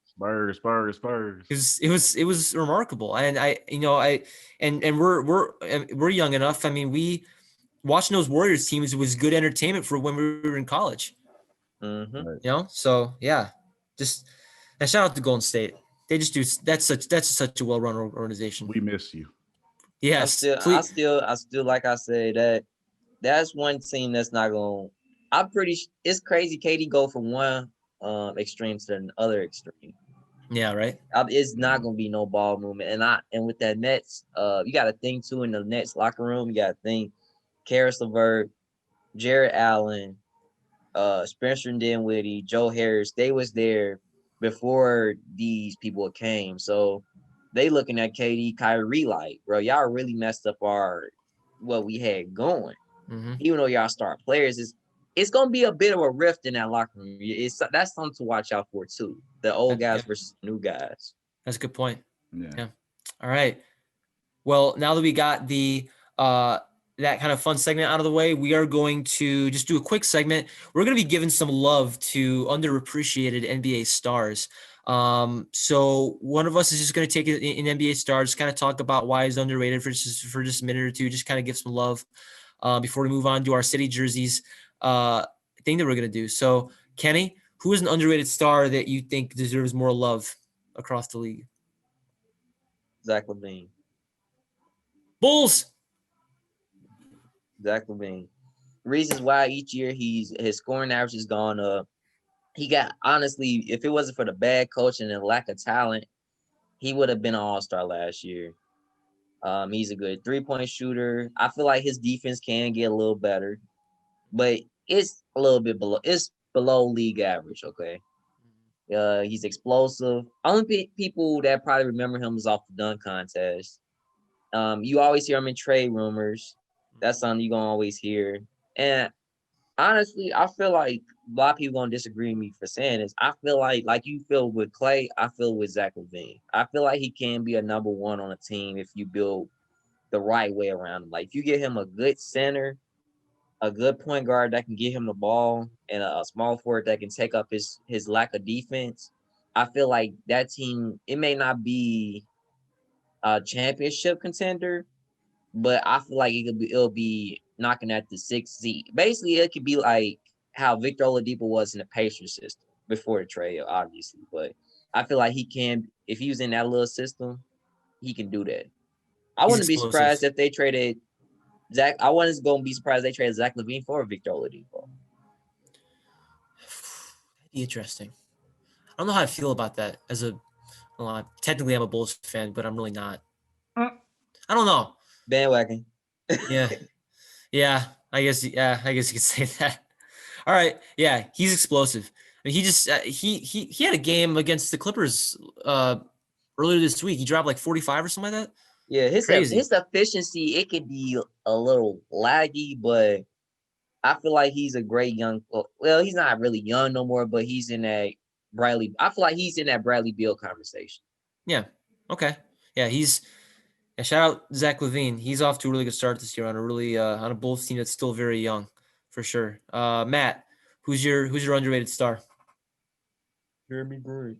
Spurs, Spurs, Spurs. It was remarkable, and we're young enough. I mean, we watching those Warriors teams was good entertainment for when we were in college. Mm-hmm. Right. So yeah, just and shout out to Golden State. They just do that's such a well run organization. We miss you. Yes, please. I still, like I said, that's one team that's not going. It's crazy. KD go from one extreme to the other extreme. Yeah, right. It's not gonna be no ball movement, and with that Nets, you got to think too in the Nets locker room. You got to think Karis LeVert, Jared Allen, Spencer Dinwiddie, Joe Harris. They was there before these people came, so they looking at KD, Kyrie like, bro, y'all really messed up what we had going. Mm-hmm. Even though y'all star players, it's gonna be a bit of a rift in that locker room. That's something to watch out for too. The old Yeah. guys versus new guys. That's a good point. Yeah. All right. Well, now that we got the that kind of fun segment out of the way, we are going to just do a quick segment. We're going to be giving some love to underappreciated NBA stars. So one of us is just going to take it in NBA stars, kind of talk about why he's underrated for just a minute or two, just kind of give some love before we move on to our city jerseys thing that we're going to do. So Kenny, who is an underrated star that you think deserves more love across the league? Zach LaVine. Bulls. Zach LaVine. Reasons why each year his scoring average has gone up. He got, honestly, if it wasn't for the bad coaching and lack of talent, he would have been an all-star last year. He's a good 3-point shooter. I feel like his defense can get a little better, but it's a little bit below. It's below league average. Okay. He's explosive. Only people that probably remember him is off the dunk contest. You always hear him in trade rumors. That's something you're gonna always hear. And honestly, I feel like a lot of people gonna disagree with me for saying this. I feel like you feel with Clay, I feel with Zach LaVine. I feel like he can be a number one on a team if you build the right way around him. Like if you get him a good center, a good point guard that can get him the ball, and a small forward that can take up his lack of defense. I feel like that team, it may not be a championship contender, but I feel like it'll be knocking at the 6th seed. Basically, it could be like how Victor Oladipo was in the Pacers system before the trade, obviously. But I feel like he can, if he was in that little system, he can do that. I He's wouldn't be explosive. surprised if they traded Zach. I wasn't going to be surprised if they traded Zach LaVine for Victor Oladipo. That'd be interesting. I don't know how I feel about that. Technically, I'm a Bulls fan, but I'm really not. I don't know. Bandwagon. Yeah. Yeah. I guess you could say that. All right. Yeah. He's explosive. I mean, he just he had a game against the Clippers earlier this week. He dropped like 45 or something like that. Yeah, his Crazy. efficiency, it could be a little laggy, but I feel like he's a great young. Well, he's not really young no more, but he's in that Bradley. I feel like he's in that Bradley Beal conversation. Yeah. Okay. Yeah. Shout out Zach LaVine. He's off to a really good start this year on a Bulls team that's still very young, for sure. Matt, who's your underrated star? Jeremy Green.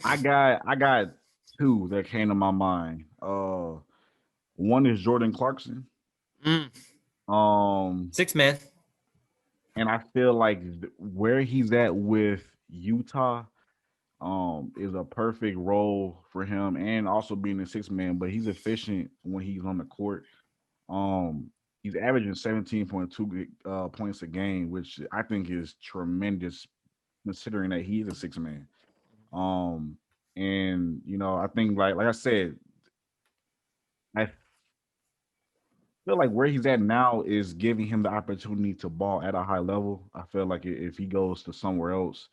I got two that came to my mind. One is Jordan Clarkson. Six man. And I feel like where he's at with Utah, is a perfect role for him, and also being a 6 man. But he's efficient when he's on the court. Um, he's averaging 17.2 points a game, which I think is tremendous, considering that he's a 6 man. And I think like I said, I feel like where he's at now is giving him the opportunity to ball at a high level. I feel like if he goes to somewhere else,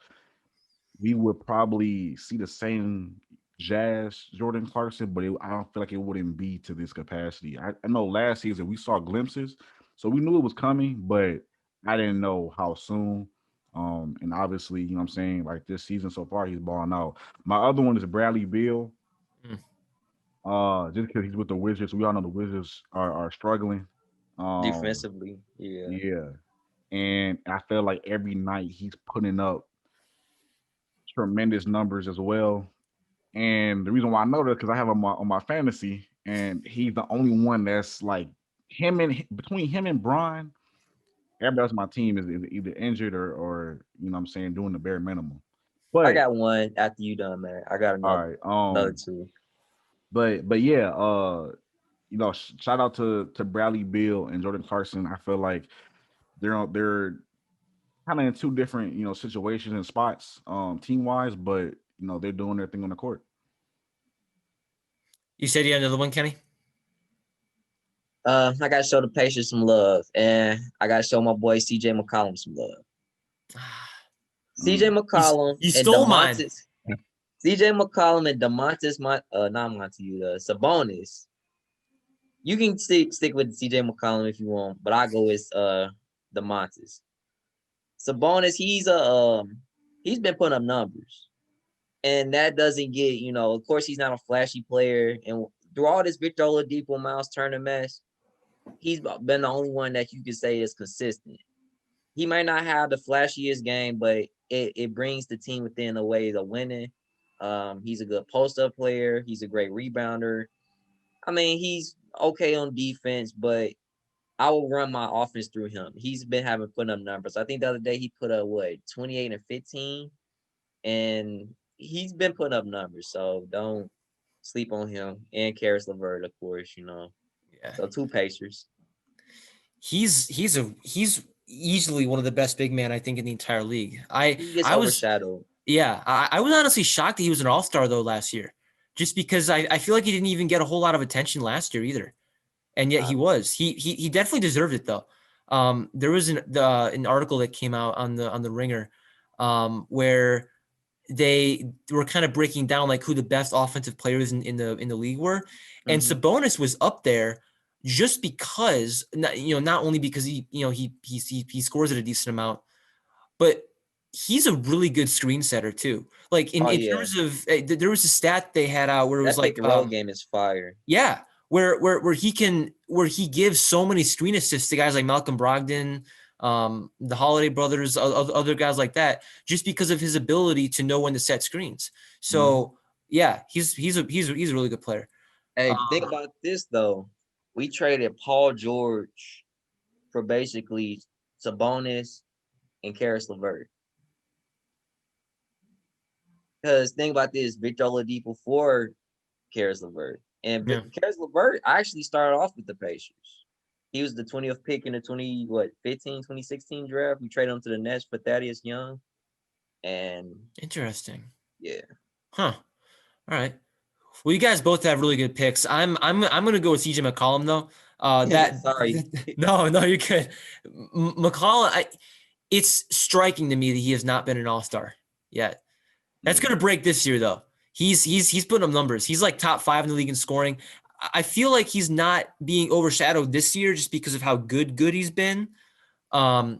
we would probably see the same Jazz Jordan Clarkson, but I don't feel like it wouldn't be to this capacity. I know last season we saw glimpses, so we knew it was coming, but I didn't know how soon. And obviously, what I'm saying, like this season so far, he's balling out. My other one is Bradley Beal. Mm. Just because he's with the Wizards, we all know the Wizards are struggling. Defensively, yeah. Yeah, and I feel like every night he's putting up tremendous numbers as well. And the reason why I know that because I have him on my fantasy, and he's the only one that's like between him and Brian. Everybody else on my team is either injured or what I'm saying, doing the bare minimum. I But got one after you done, man. I got all another right, two. but yeah, shout out to Bradley Beal and Jordan Clarkson. I feel like they're kind of in two different situations and spots, team wise, but they're doing their thing on the court. You said you had another one, Kenny? I gotta show the Pacers some love, and I gotta show my boy CJ McCollum some love. CJ McCollum You and stole mine. CJ McCollum and Sabonis. You can stick with CJ McCollum if you want, but I go with DeMontis. Sabonis, he's been putting up numbers. And that doesn't get, of course, he's not a flashy player. And through all this Victor Oladipo, Miles Turner mess, he's been the only one that you can say is consistent. He might not have the flashiest game, but it brings the team within a way of winning. He's a good post-up player. He's a great rebounder. I mean, he's okay on defense, but I will run my offense through him. He's been having putting up numbers. I think the other day he put up 28 and 15, and he's been putting up numbers. So don't sleep on him. And Karis LeVert, of course, Yeah. So 2 Pacers. He's easily one of the best big men I think in the entire league. He gets overshadowed. I was honestly shocked that he was an all-star though last year, just because I feel like he didn't even get a whole lot of attention last year either, and yet he was. He definitely deserved it though. There was an article that came out on the Ringer, where they were kind of breaking down like who the best offensive players in the league were, and Sabonis was up there just because, not only because he scores at a decent amount, but he's a really good screen setter too. Like in terms of, there was a stat they had out where it was that like pick and roll game is fire. Yeah, where he gives so many screen assists to guys like Malcolm Brogdon, the Holiday brothers, other guys like that, just because of his ability to know when to set screens. So yeah, he's a really good player. Hey, think about this though. We traded Paul George for basically Sabonis and Karis LeVert. Because think about this, Victor Oladipo for Karis LeVert. And Karis LeVert actually started off with the Pacers. He was the 20th pick in the 2016 draft. We traded him to the Nets for Thaddeus Young. And interesting. Yeah. Huh. All right. Well, you guys both have really good picks. I'm gonna go with CJ McCollum though. Sorry. No, you're good. McCollum, it's striking to me that he has not been an all-star yet. That's gonna break this year though. He's putting up numbers. He's like top 5 in the league in scoring. I feel like he's not being overshadowed this year just because of how good he's been. But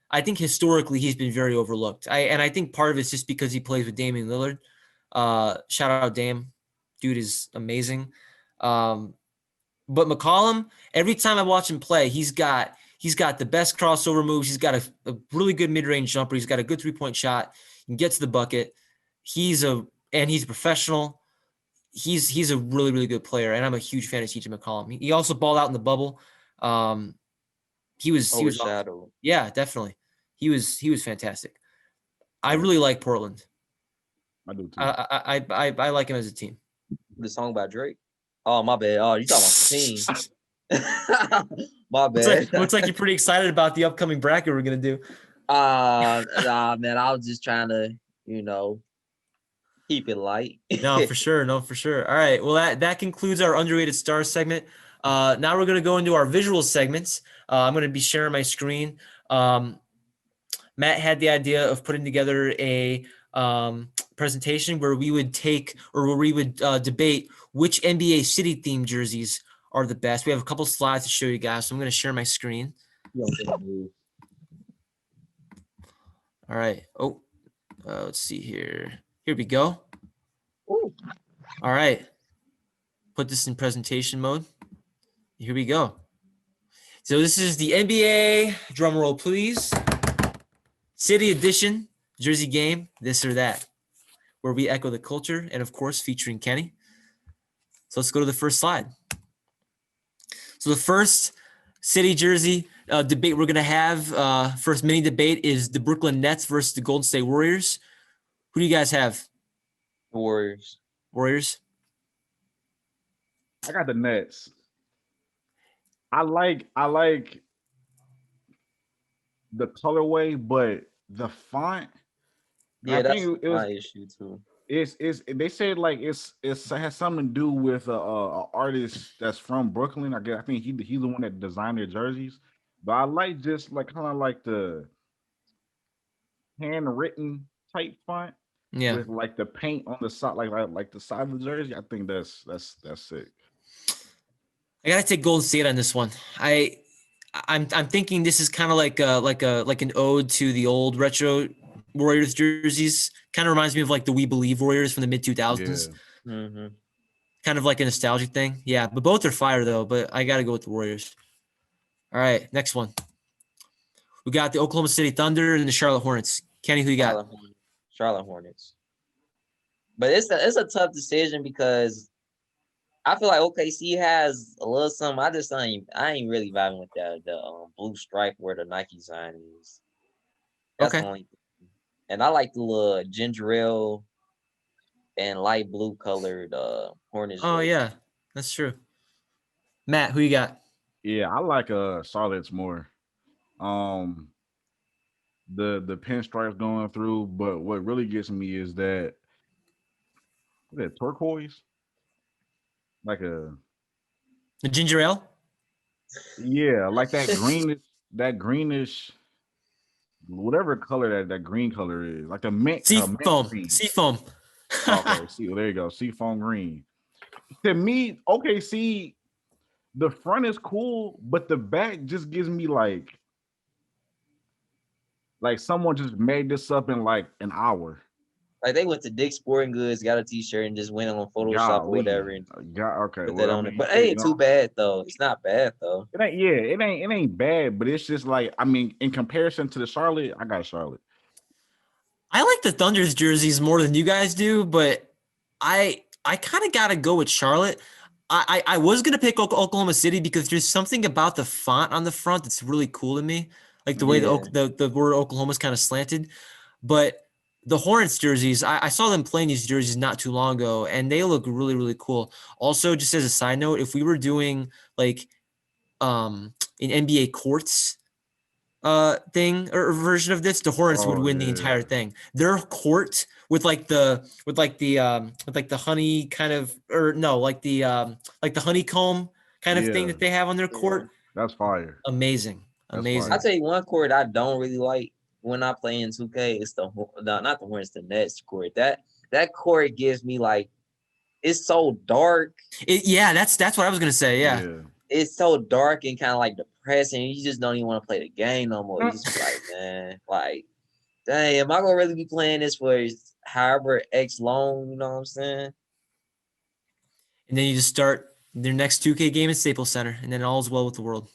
I think historically he's been very overlooked. I think part of it's just because he plays with Damian Lillard. Shout out Dame. Dude is amazing. But McCollum, every time I watch him play, he's got the best crossover moves. He's got a really good mid-range jumper. He's got a good three-point shot. He can get to the bucket. He's a professional. He's a really, really good player, and I'm a huge fan of CJ McCollum. He also balled out in the bubble. He was overshadowed. Yeah, definitely. He was fantastic. I really like Portland. I do too. I like him as a team. The song by Drake. Oh, my bad. Oh, you talking about the team? My bad. Looks like you're pretty excited about the upcoming bracket we're gonna do. Nah, man. I was just trying to, keep it light. No, for sure. All right. Well, that concludes our underrated stars segment. Now we're gonna go into our visual segments. I'm gonna be sharing my screen. Matt had the idea of putting together a presentation where we would debate which NBA city themed jerseys are the best. We have a couple slides to show you guys, so I'm going to share my screen. All right. Let's see here. Here we go. Ooh. All right. Put this in presentation mode. Here we go. So this is the NBA, drum roll please, City Edition jersey game, this or that, where we echo the culture and, of course, featuring Kenny. So let's go to the first slide. So the first city jersey debate we're going to have, first mini debate, is the Brooklyn Nets versus the Golden State Warriors. Who do you guys have? Warriors. I got the Nets. I like the colorway, but the font. Yeah, that's my issue too. They said like it has something to do with a artist that's from Brooklyn. I think he's the one that designed their jerseys. But I like just like kind of like the handwritten type font. Yeah. With like the paint on the side, like the side of the jersey. I think that's sick. I gotta take Golden State on this one. I'm thinking this is kind of like an ode to the old retro Warriors jerseys. Kind of reminds me of like the We Believe Warriors from the mid 2000s. Yeah. Mm-hmm. Kind of like a nostalgic thing. Yeah, but both are fire though. But I got to go with the Warriors. All right, next one. We got the Oklahoma City Thunder and the Charlotte Hornets. Kenny, who you got? Charlotte Hornets. But it's a tough decision because I feel like OKC has a little something. I ain't really vibing with the blue stripe where the Nike sign is. That's Okay. the only thing. And I like the little ginger ale and light blue colored Hornets Oh jersey. yeah, that's true. Matt, who you got? Yeah, I like Charlotte's more. Um the pinstripes going through, but what really gets me is that turquoise, like a The ginger ale. yeah, like that greenish, whatever color that green color is, like a mint Seafoam. green. Seafoam. Okay, see, there you go, seafoam green. To me, okay, see, the front is cool, but the back just gives me like someone just made this up in like an hour. Like they went to Dick's Sporting Goods, got a T-shirt, and just went on Photoshop or whatever Golly, and God, okay. put that Well, I on it. mean, But it hey, ain't too bad though. It's not bad though. it ain't. Yeah, it ain't bad, but it's just like, I mean, in comparison to the Charlotte, I got Charlotte. I like the Thunder's jerseys more than you guys do, but I kind of got to go with Charlotte. I was gonna pick Oklahoma City because there's something about the font on the front that's really cool to me, like the way Yeah. the word Oklahoma's kind of slanted. But the Hornets jerseys, I saw them playing these jerseys not too long ago, and they look really really cool. Also, just as a side note, if we were doing like an NBA courts thing or version of this, the Hornets would Oh win the entire yeah, thing. Their court with the honey kind of, or no, like the honeycomb kind of thing yeah. that they have on their Yeah. court. That's fire. Amazing. That's Amazing. I fire. tell you one court I don't really like when I play in 2K. It's not the Hornets, the Nets court. That court gives me like, it's so dark. Yeah, that's what I was gonna say. Yeah. Yeah. It's so dark and kind of like depressing. You just don't even want to play the game no more. You just be like, man, like, dang, am I gonna really be playing this for however X long? You know what I'm saying? And then you just start their next 2K game at Staples Center, and then all's well with the world.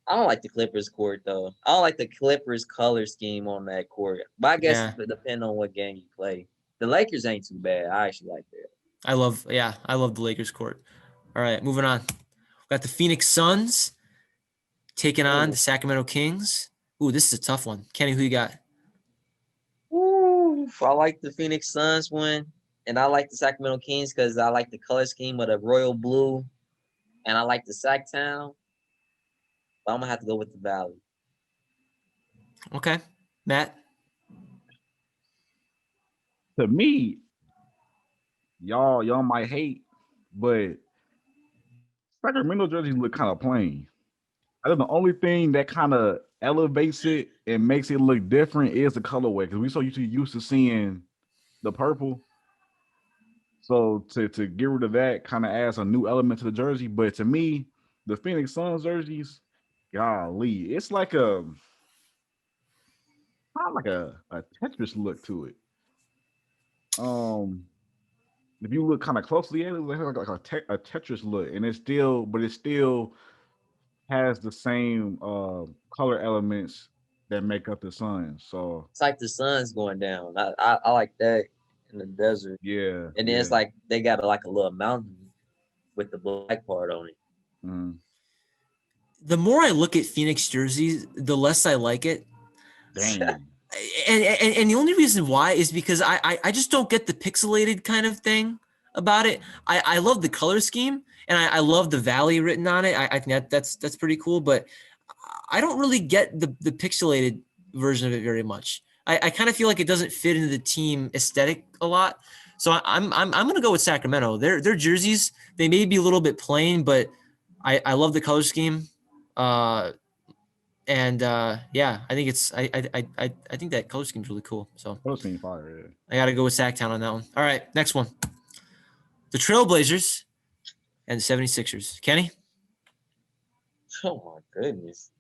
I don't like the Clippers court though. I don't like the Clippers color scheme on that court. But I guess Yeah. it depends on what game you play. The Lakers ain't too bad. I actually like that. I love the Lakers court. All right, moving on. We got the Phoenix Suns taking on the Sacramento Kings. Ooh, this is a tough one. Kenny, who you got? Ooh, I like the Phoenix Suns one, and I like the Sacramento Kings because I like the color scheme of the royal blue, and I like the Sacktown. But I'm gonna have to go with the Valley. Okay. Matt? To me, y'all might hate, but Sacramento jerseys look kind of plain. I think the only thing that kind of elevates it and makes it look different is the colorway, because we so used to seeing the purple. So to get rid of that kind of adds a new element to the jersey. But to me, the Phoenix Suns jerseys, golly, it's like kind of like a Tetris look to it. Um, if you look kind of closely at it, it has like a Tetris look, and it still has the same color elements that make up the sun. So It's like the sun's going down. I like that in the desert. yeah, And then it's like they got like a little mountain with the black part on it. mm, The more I look at Phoenix jerseys, the less I like it. dang, And the only reason why is because I just don't get the pixelated kind of thing about it. I love the color scheme and I love the valley written on it. I think that's pretty cool, but I don't really get the pixelated version of it very much. I kind of feel like it doesn't fit into the team aesthetic a lot. So I'm gonna go with Sacramento. Their jerseys, they may be a little bit plain, but I love the color scheme. And yeah, I think I think that color scheme is really cool. So those seem fire. Yeah. I got to go with Sacktown on that one. All right, next one. The Trailblazers and the 76ers. Kenny? Oh my goodness.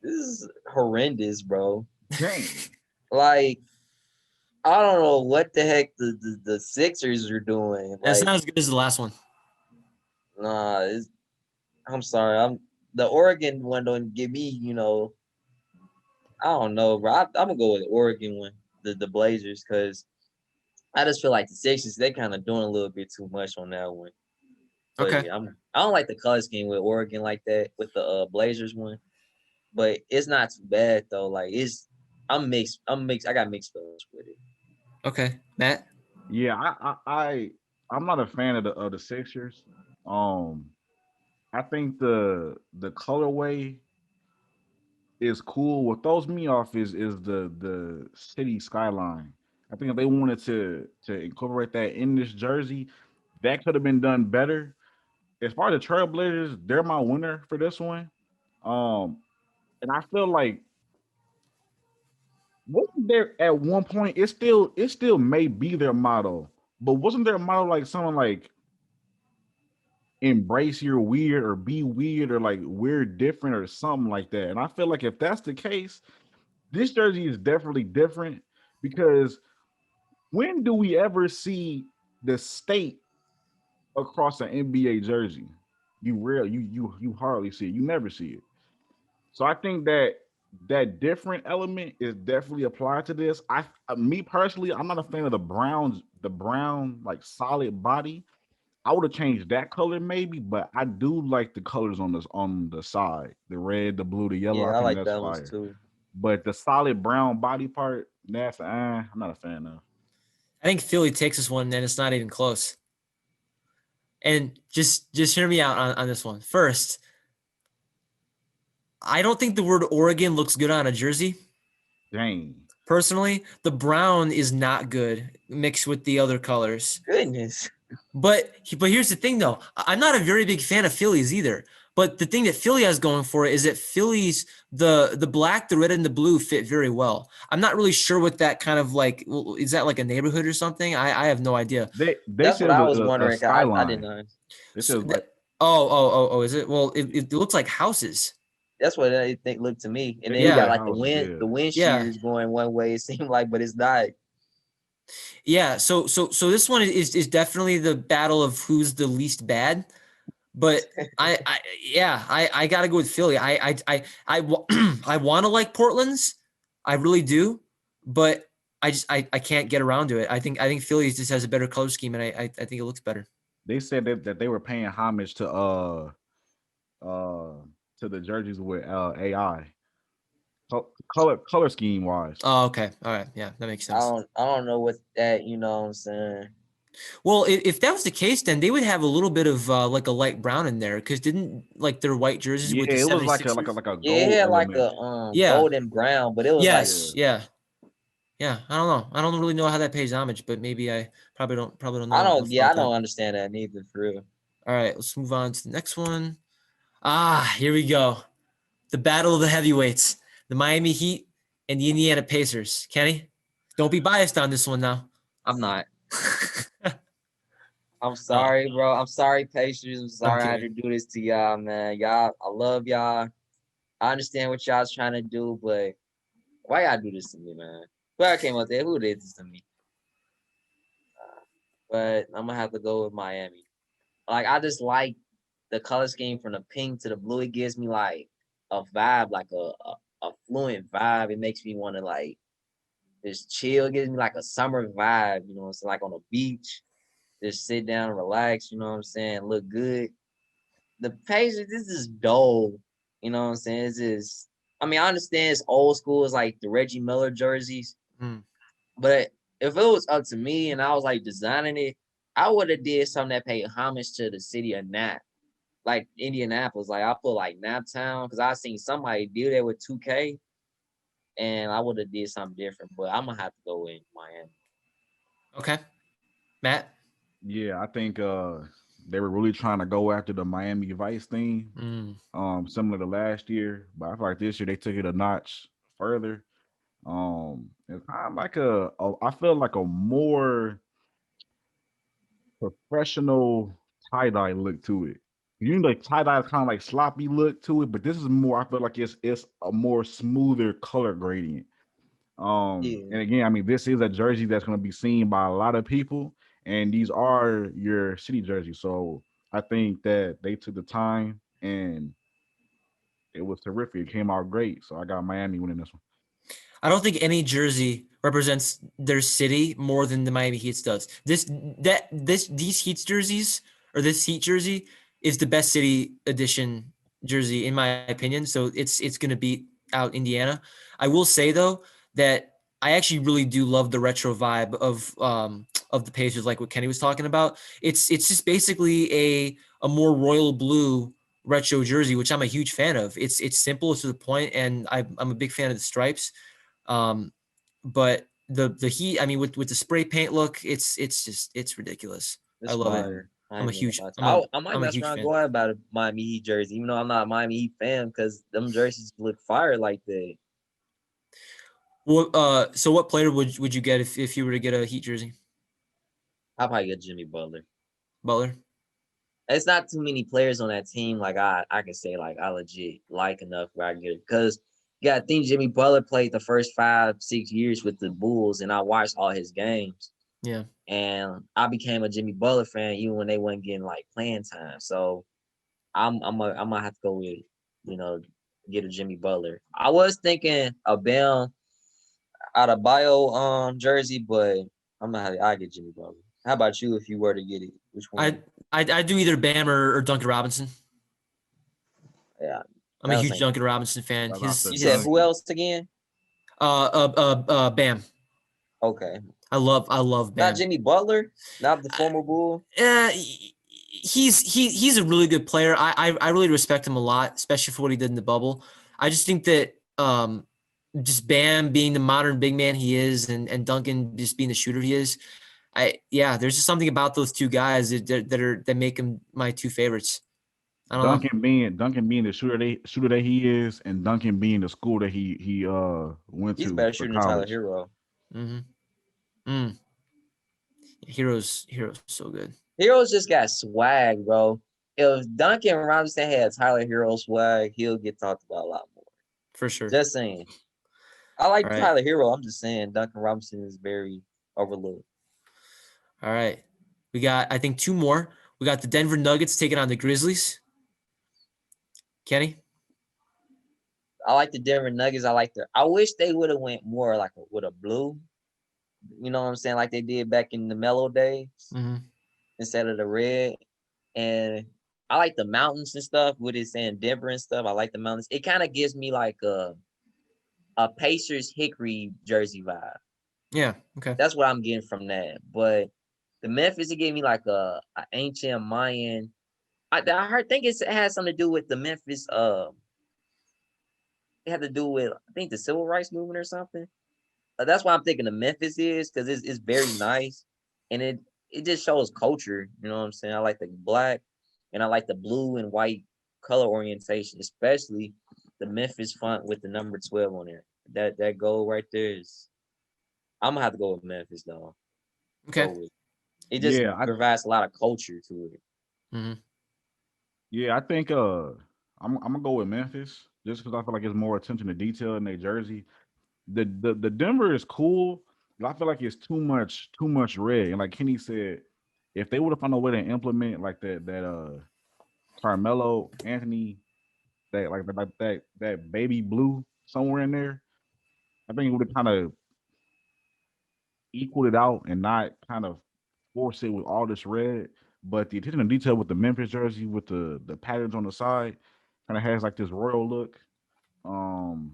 This is horrendous, bro. Dang, Like, I don't know what the heck the Sixers are doing. That's Like, not as good as the last one. nah, I'm sorry. The Oregon one don't give me, I don't know, bro. I'm gonna go with the Oregon one, the Blazers, because I just feel like the Sixers they kind of doing a little bit too much on that one. But Okay. yeah, I don't like the color scheme with Oregon like that with the Blazers one. But it's not too bad though. Like I'm mixed. I got mixed feelings with it. Okay. Matt? Yeah, I'm not a fan of the Sixers. Um, I think the colorway is cool. What throws me off is the city skyline. I think if they wanted to incorporate that in this jersey, that could have been done better. As far as the Trailblazers, they're my winner for this one. Um, and I feel like wasn't there at one point? It still may be their motto, but wasn't their motto like something like embrace your weird or be weird or like we're different or something like that? And I feel like if that's the case, this jersey is definitely different because when do we ever see the state across an NBA jersey? You hardly see it. You never see it. So I think that different element is definitely applied to this. Me personally, I'm not a fan of the brown like solid body. I would have changed that color maybe, but I do like the colors on the side, the red, the blue, the yellow. Yeah, I I think like that's that ones fire. too. But the solid brown body part, I'm not a fan of. I think Philly takes this one, and it's not even close. And just hear me out on this one. First, I don't think the word Oregon looks good on a jersey. Dang. Personally, the brown is not good mixed with the other colors. Goodness. But here's the thing though. I'm not a very big fan of Phillies either. But the thing that Philly has going for it is that Phillies the black, the red, and the blue fit very well. I'm not really sure what that kind of like is that like a neighborhood or something? I have no idea. They That's said what it I was was a wondering. 'Cause I didn't skyline. know. They So said like is it? Well, it looks like houses. That's what I think looked to me. And they then you look got Yeah. like like houses, the yeah. wind Yeah. shears going one way. It seemed like, but it's not. Yeah. So this one is definitely the battle of who's the least bad. But I gotta go with Philly. I want to like Portland's, I really do, but I can't get around to it. I think Phillies just has a better color scheme, and I think it looks better. They said that they were paying homage uh to the jerseys with AI. Color scheme wise. Oh, okay, all right, yeah, that makes sense. I don't know what that. You know what I'm saying? Well, if that was the case, then they would have a little bit of like a light brown in there, because didn't like their white jerseys Yeah, with the it was like a 76ers? gold Yeah, it had like element. a Yeah. golden brown, but it was like Yes. Yeah. Yeah. Yeah. I don't know. I don't really know how that pays homage, but maybe I probably don't I know don't. enough Yeah, about I that. don't understand that neither for real. All right, let's move on to the next one. Here we go. The battle of the heavyweights, the Miami Heat and the Indiana Pacers. Kenny, don't be biased on this one now. I'm not. I'm Oh, sorry, bro. I'm sorry, Pacers. I'm I'm sorry I had to kidding. do this to y'all, man. Y'all, I love y'all. I understand what y'all's trying to do, but why y'all do this to me, man? Whoever came up there, who did this to me? But I'm gonna have to go with Miami. Like I just like the color scheme from the pink to the blue. It gives me like a vibe, like a fluent vibe. It makes me want to like just chill. It gives me like a summer vibe, you know. It's like on a beach, just sit down and relax. You know what I'm saying? Look good. The Pacers, this is dull. You know what I'm saying? It's just, I mean, I understand it's old school. It's like the Reggie Miller jerseys, Mm. but if it was up to me and I was like designing it, I would have did something that paid homage to the city of Nap, like Indianapolis. Like I put like Naptown because I seen somebody do that with 2K, and I would have did something different. But I'm gonna have to go in Miami. Okay, Matt. Yeah, I think they were really trying to go after the Miami Vice theme, Mm. similar to last year. But I feel like this year they took it a notch further. It's kind of like I feel like a more professional tie dye look to it. You know, like tie dye is kind of like sloppy look to it, but this is more. I feel like it's a more smoother color gradient. Yeah, And again, I mean, this is a jersey that's going to be seen by a lot of people, and these are your city jerseys. So I think that they took the time, and it was terrific. It came out great. So I got Miami winning this one. I don't think any jersey represents their city more than the Miami Heat does. These Heat jerseys or this Heat jersey is the best city edition jersey in my opinion. So it's gonna beat out Indiana. I will say though that I actually really do love the retro vibe of the Pacers, like what Kenny was talking about. It's just basically a more royal blue retro jersey, which I'm a huge fan of. It's simple, it's to the point, and I'm a big fan of the stripes. Um, but the Heat, I mean, with the spray paint look, it's ridiculous. I it's love it. fire. I I'm a ain't gonna huge lie to I'm you. a I might I'm a mess huge around fan. going about a Miami Heat jersey, even though I'm not a Miami Heat fan, because them jerseys look fire like that. Well, so what player would you get if you were to get a Heat jersey? I'll probably get Jimmy Butler. Butler. It's not too many players on that team like I can say like I legit like enough where I get it. Because yeah, I think Jimmy Butler played the first 5-6 years with the Bulls, and I watched all his games. Yeah. And I became a Jimmy Butler fan even when they weren't getting like playing time. So I'm gonna have to go with, you know, get a Jimmy Butler. I was thinking a Bam out of bio jersey, but I get Jimmy Butler. How about you if you were to get it? Which I one? I do either Bam or Duncan Robinson. Yeah, I'm a that was huge saying. Duncan Robinson fan. I was about You to said His who Duncan. else again? Bam. Okay. I love Not Bam. Jimmy Butler, not the former Bull. He's a really good player. I really respect him a lot, especially for what he did in the bubble. I just think that just Bam being the modern big man he is, and Duncan just being the shooter he is. There's just something about those two guys that make him my two favorites. I don't know. Duncan being the shooter that he is, and Duncan being the school that he went He's a to better for shooter than Tyler college. Hero. Mm-hmm. Mm. Heroes so good Heroes just got swag, bro. If Duncan Robinson had Tyler Hero swag, he'll get talked about a lot more. for sure. Just saying. I All like right, Tyler Hero. I'm just saying Duncan Robinson is very overlooked. all right. We got I think two more. We got the Denver Nuggets taking on the Grizzlies. Kenny. I like the Denver Nuggets. I wish they would have went more like with a blue. You know what I'm saying? Like they did back in the Mellow days Mm-hmm. instead of the red. And I like the mountains and stuff with it saying Denver and stuff. I like the mountains. It kind of gives me like a Pacers Hickory jersey vibe. Yeah. Okay. That's what I'm getting from that. But the Memphis, it gave me like a ancient Mayan. I heard think it has something to do with the Memphis. It had to do with I think the civil rights movement or something. That's why I'm thinking the Memphis is because it's very nice, and it just shows culture. You know what I'm saying? I like the black, and I like the blue and white color orientation, especially the Memphis font with the number 12 on there. That gold right there is. I'm gonna have to go with Memphis though. Okay. Go with it. Just Yeah, provides a lot of culture to it. Mm-hmm. yeah, I think I'm gonna go with Memphis just because I feel like it's more attention to detail in their jersey. The Denver is cool, but I feel like it's too much red. And like Kenny said, if they would have found a way to implement like that Carmelo Anthony that baby blue somewhere in there, I think it would have kind of equaled it out and not kind of force it with all this red. But the attention to detail with the Memphis jersey with the patterns on the side kind of has like this royal look. Um,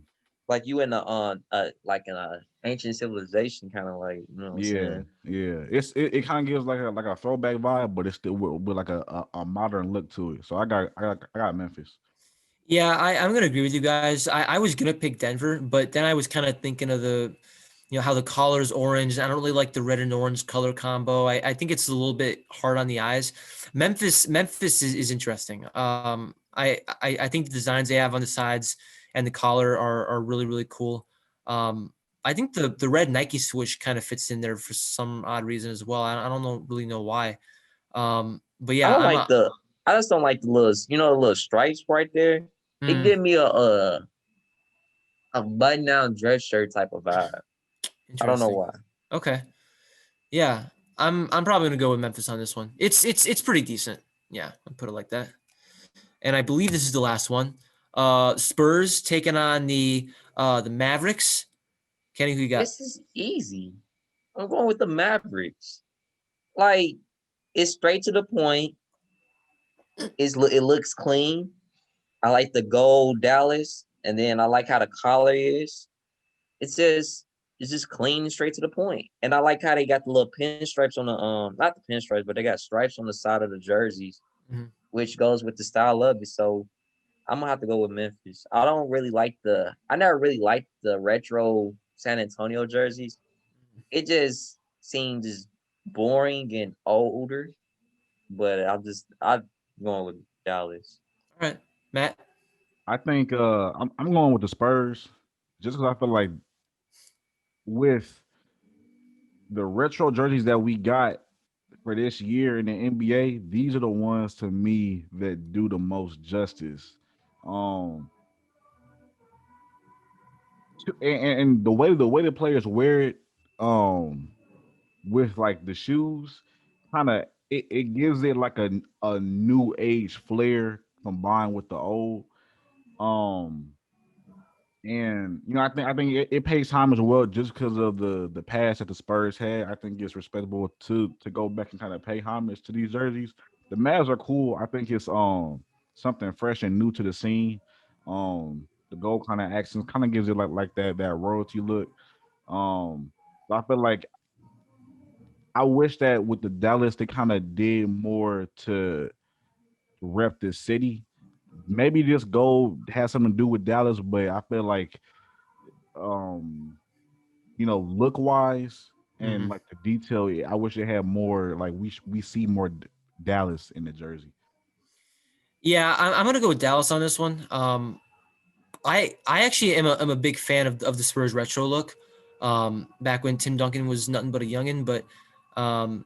Like you in like in a ancient civilization, kind of like you know what I'm yeah, saying. yeah. It kind of gives like a throwback vibe, but it's still with like a modern look to it. So I got Memphis. Yeah, I'm gonna agree with you guys. I was gonna pick Denver, but then I was kind of thinking of how the collar is orange. I don't really like the red and orange color combo. I think it's a little bit hard on the eyes. Memphis is interesting. I think the designs they have on the sides and the collar are really really cool. I think the red Nike swoosh kind of fits in there for some odd reason as well. I don't really know why. But I yeah, don't like the. I just don't like the little, the little stripes right there. It mm, give me a button-down dress shirt type of vibe. I don't know Interesting. why. Okay. Yeah. I'm probably gonna go with Memphis on this one. It's pretty decent. Yeah, I'll put it like that. And I believe this is the last one. Spurs taking on the Mavericks. Kenny, who you got? This is easy. I'm going with the Mavericks. Like, it's straight to the point. It looks clean. I like the gold Dallas, and then I like how the collar is. It's just it's just clean and straight to the point. And I like how they got the little pinstripes on the not the pinstripes, but they got stripes on the side of the jerseys, Mhm. which goes with the style of it. So I'm gonna have to go with Memphis. I never really liked the retro San Antonio jerseys. It just seemed just boring and older. But I'm going with Dallas. All right, Matt. I think I'm going with the Spurs just because I feel like with the retro jerseys that we got for this year in the NBA, these are the ones to me that do the most justice. Um, and the way the players wear it, um, with like the shoes, kind of it gives it like a new age flair combined with the old. Um, And I think it pays time as well, just because of the past that the Spurs had. I think it's respectable to go back and kind of pay homage to these jerseys. The Mavs are cool. I think it's something fresh and new to the scene. The gold kind of accents kind of gives it like that royalty look. Um, so I feel like I wish that with the Dallas they kind of did more to rep the city. Maybe this gold has something to do with Dallas, but I feel like um look wise and Mm-hmm. like the detail. I wish they had more. Like we see more Dallas in the jersey. Yeah, I'm gonna go with Dallas on this one. I actually am a big fan of the Spurs retro look. Back when Tim Duncan was nothing but a youngin, but um,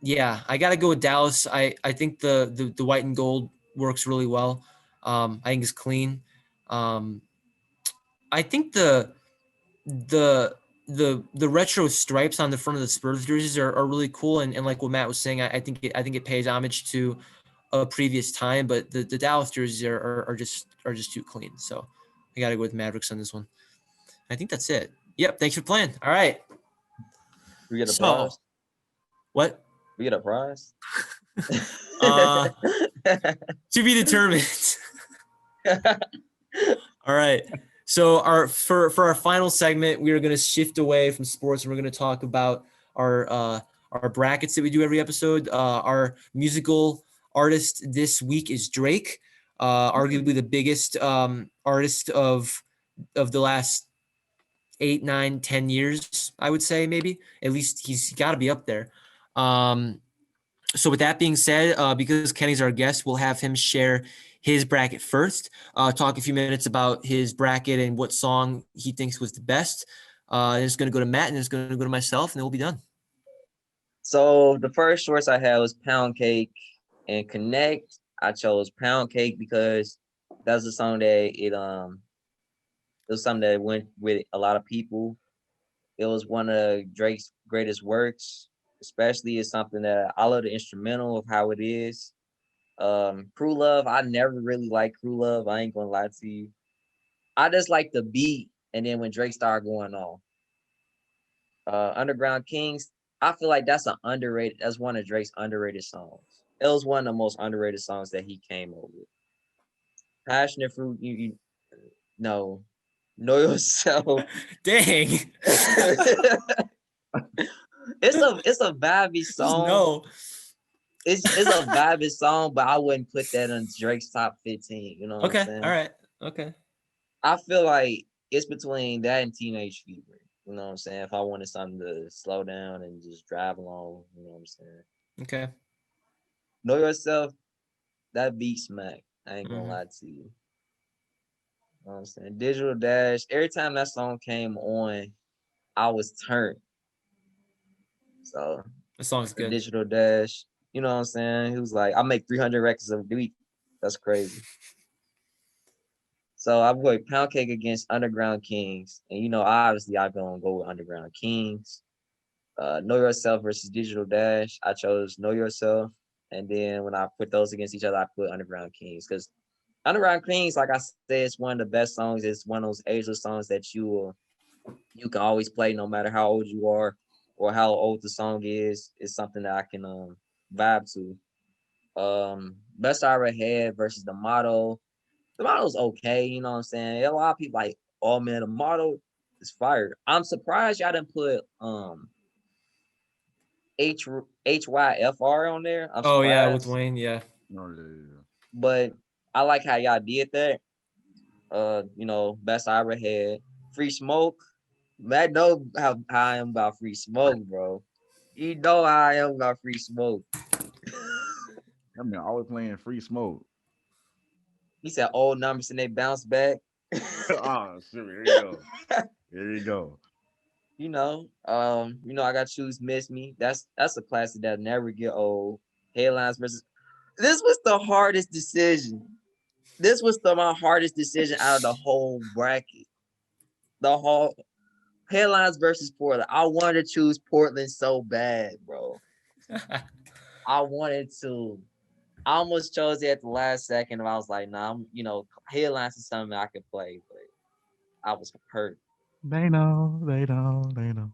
yeah, I gotta go with Dallas. I think the white and gold works really well. I think it's clean. Um, I think the the retro stripes on the front of the Spurs jerseys are really cool, and like what Matt was saying, I think it pays homage to a previous time, but the Dallas jerseys are just too clean. So I got to go with Mavericks on this one. I think that's it. Yep. Thanks for playing. All right. We get a So prize. what? We get a prize. Uh, to be determined. All right. So for our final segment, we are going to shift away from sports and we're going to talk about our brackets that we do every episode. Our musical artist this week is Drake, arguably the biggest artist of the last 8, 9, 10 years, I would say maybe. At least he's got to be up there. So with that being said, because Kenny's our guest, we'll have him share his bracket first, talk a few minutes about his bracket and what song he thinks was the best. And it's going to go to Matt and it's going to go to myself and then we'll be done. So the first choice I had was Pound Cake and Connect. I chose Pound Cake because that's a song that it was something that went with a lot of people. It was one of Drake's greatest works, especially it's something that I love the instrumental of how it is. Crew Love, I never really liked Crew Love. I ain't gonna lie to you. I just like the beat, and then when Drake started going on. Underground Kings, I feel like that's one of Drake's underrated songs. It was one of the most underrated songs that he came over with. Passionate Fruit, you no, know yourself. Dang. It's a vibey Just song. no. It's a vibey song, but I wouldn't put that in Drake's top 15. You know what I'm Okay. All saying? right. Okay. I feel like it's between that and Teenage Fever. You know what I'm saying? If I wanted something to slow down and just drive along, you know what I'm saying? Okay. Know yourself, that beat smack. I ain't gonna Mm-hmm. lie to you. You know what I'm saying? Digital Dash, every time that song came on, I was turned. So The song's the good. Digital Dash, you know what I'm saying? He was like, I make 300 records a week. That's crazy. So I put Pound Cake against Underground Kings, and obviously I'm gonna go with Underground Kings. Know Yourself versus Digital Dash. I chose Know Yourself, and then when I put those against each other, I put Underground Kings because Underground Kings, like I said, it's one of the best songs. It's one of those ageless songs that you can always play no matter how old you are or how old the song is. It's something that I can vibe to. Best I Ever Had versus The Motto. The Motto's okay, you know what I'm saying? A lot of people like, oh man, The Motto is fire. I'm surprised y'all didn't put HYFR on there. I'm Oh yeah, with surprised. Wayne, yeah. No, yeah. But I like how y'all did that. Best I Ever Had. Free Smoke. Matt know how I am about Free Smoke, bro. You know how I am about Free Smoke. I mean, always playing Free Smoke. He said old numbers and they bounce back. Oh, shit, here you go. Here you go. I got to choose Miss Me. That's a classic that never get old. Headlines versus. This was the hardest decision. This was my hardest decision out of the whole bracket. The whole Headlines versus Portland. I wanted to choose Portland so bad, bro. I wanted to. I almost chose it at the last second, and I was like, nah, Headlines is something I could play, but I was hurt. They know, they know, they know.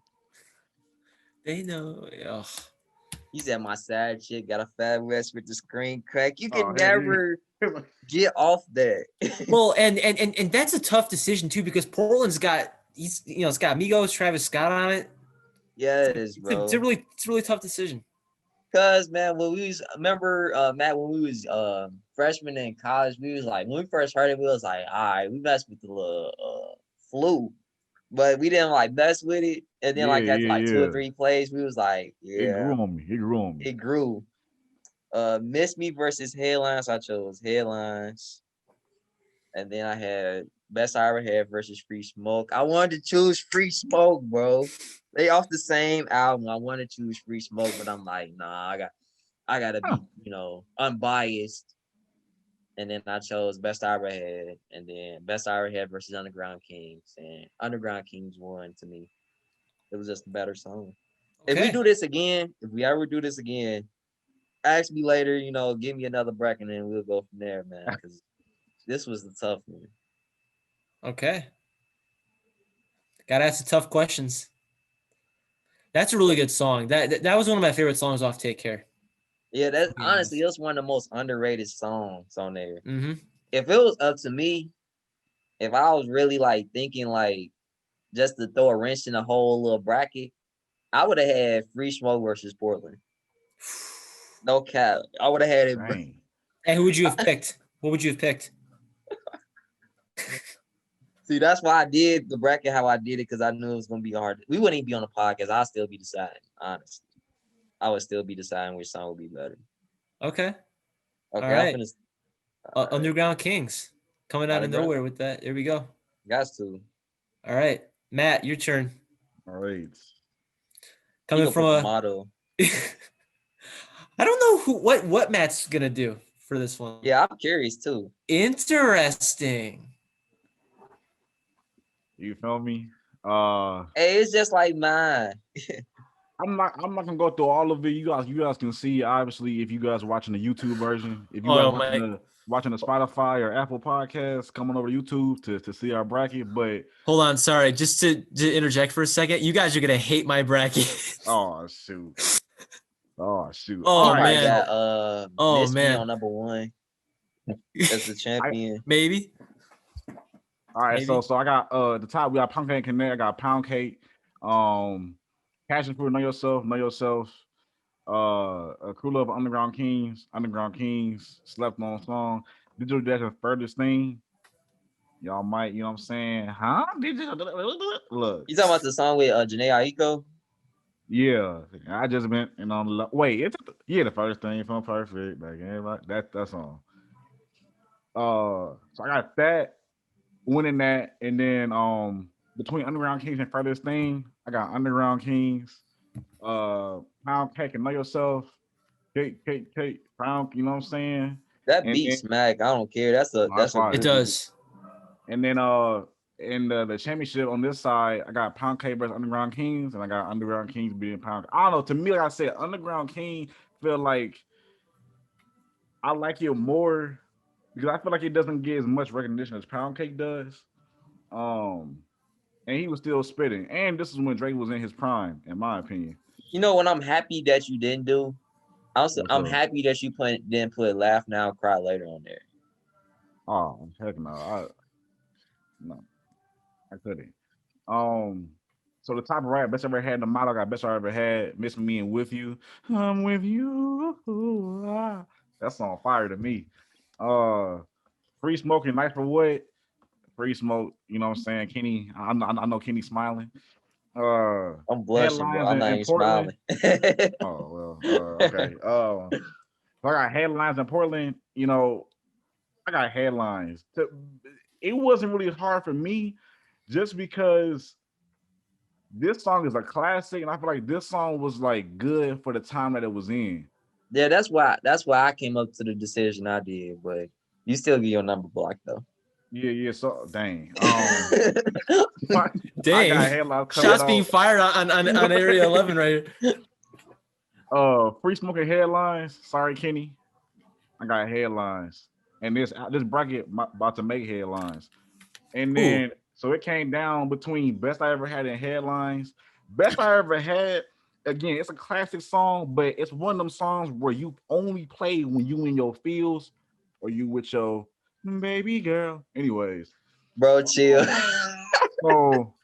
They know. Ugh. He said my side chick got a fat wrist with the screen crack. You Oh, can here never get off that. Well, and that's a tough decision too because Portland's got it's got Migos, Travis Scott on it. Yes, bro. It's a really tough decision. Cause man, when we was Matt, when we was freshmen in college, we was like when we first heard it, we was like, all right, we messed with the little flu, but we didn't like mess with it. And then like after like two or yeah. three plays, we was like, It yeah, grew on me. It grew on me. it grew. Miss Me versus Headlines. I chose Headlines. And then I had Best I Ever Had versus Free Smoke. I wanted to choose Free Smoke, bro. They off the same album. I wanted to choose Free Smoke, but I'm like, nah, I gotta be, unbiased. And then I chose Best I Ever Had, and then Best I Ever Had versus Underground Kings, and Underground Kings won to me. It was just a better song. Okay. If we do this again, if we ever do this again, ask me later. Give me another bracket, and we'll go from there, man. Because this was the tough one. Okay. Gotta ask the tough questions. That's a really good song. That was one of my favorite songs off Take Care. Yeah, that's honestly, it's one of the most underrated songs on there. Mm-hmm. If it was up to me, if I was really like thinking like just to throw a wrench in the whole little bracket, I would have had Free Smoke versus Portland. No cap. I would have had it. Dang. Hey, who would you have picked? What would you have picked? See, that's why I did the bracket how I did it, because I knew it was gonna be hard. We wouldn't even be on the podcast. I'd still be deciding, honestly. I would still be deciding which song would be better. Okay. Okay, All right. I'm finna. Underground Kings coming out of nowhere with that. Here we go. Got to. All right, Matt, your turn. All right. Coming from a motto. I don't know what Matt's gonna do for this one. Yeah, I'm curious too. Interesting. You feel me? Hey, it's just like mine. I'm not gonna go through all of it. You guys can see, obviously, if you guys are watching the YouTube version. If you guys watching the Spotify or Apple Podcasts, coming over to YouTube to see our bracket. But hold on, sorry, just to interject for a second. You guys are gonna hate my bracket. Oh shoot. Oh man. Got, Miss Me on number one. That's the champion. Maybe. All right, so I got the top. We got Pound Cake Connect. I got Pound Cake. Passion Fruit, Know Yourself. A Crew Love, Underground Kings, Slept On Song. Digital Dash and Furthest Thing. Y'all might, you know what I'm saying? Huh? Look. You talking about the song with Janae Aiko? Yeah, I just been wait. It's the First Thing from Perfect. Like that song. So I got that. Winning that, and then between Underground Kings and Furthest Thing, I got Underground Kings, Pound Cake and Know Yourself, Cake, Pound, you know what I'm saying? That beat smack. I don't care. That's a it does. And then in the championship on this side, I got Pound Cake versus Underground Kings, and I got Underground Kings beating Pound. I don't know. To me, like I said, Underground King feel like I like it more because I feel like it doesn't get as much recognition as Pound Cake does. Um, and he was still spitting. And this is when Drake was in his prime, in my opinion. You know what I'm happy that you didn't do? What's I'm up? happy that you didn't put Laugh Now, Cry Later on there. Oh, heck no. No, I couldn't. Um, so the top right, best I ever had in the model, I got best I ever had, Miss Me and With You. I'm with you. Ah. That song fire to me. Uh, Free Smoking, Nice for What? Free Smoke, you know what I'm saying? Kenny, I know Kenny smiling. I'm blushing, bro. Headlines I'm not in even Portland. smiling. Oh, well, okay. So I got headlines in Portland, I got headlines. It wasn't really hard for me just because this song is a classic, and I feel like this song was like good for the time that it was in. Yeah, that's why I came up to the decision I did, but you still get your number blocked though. Yeah. So dang. I got Dang. headlines coming Shots being out. fired on Area 11 right here. Free smoking headlines. Sorry, Kenny. I got headlines, and this bracket about to make headlines. And Ooh. then so it came down between best I ever had in headlines. Best I ever had. Again, it's a classic song, but it's one of them songs where you only play when you in your feels or you with your baby girl. Anyways, Bro, chill. so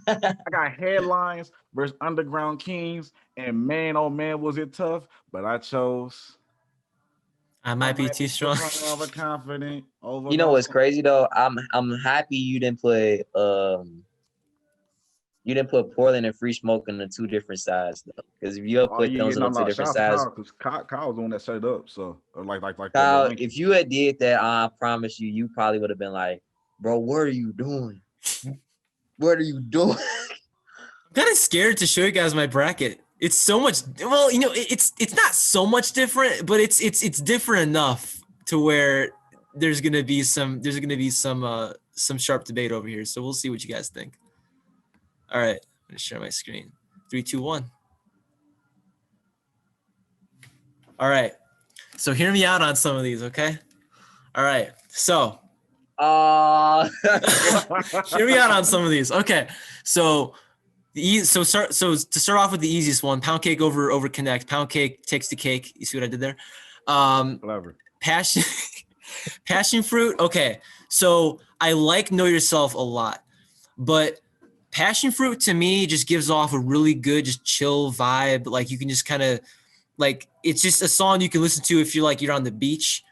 I got headlines versus Underground Kings, and man, oh man, was it tough. But I chose. I I might be might too be too strong. overconfident. Over You know no what's song. crazy though? I'm happy you didn't put Portland and Free Smoke on the two different sides though. Because if you had Oh put yeah, those on the two no. different Shout out to sides, Kyle because Kyle was the one that set it up. So like the Kyle, ranking. if you had did that, I promise you, you probably would have been like, bro, what are you doing? What are you doing? I'm kind of scared to show you guys my bracket. It's so much. Well, it's not so much different, but it's different enough to where there's gonna be some sharp debate over here. So we'll see what you guys think. All right, I'm gonna share my screen. 3, 2, 1. All right. So hear me out on some of these, okay? All right. So hear me out on some of these. Okay. So so to start off with the easiest one, Pound Cake over Connect. Pound Cake takes the cake. You see what I did there? Clever. Passion fruit. Okay. So I like Know Yourself a lot, but passion fruit to me just gives off a really good, just chill vibe. Like you can just kind of like, it's just a song you can listen to if you're on the beach,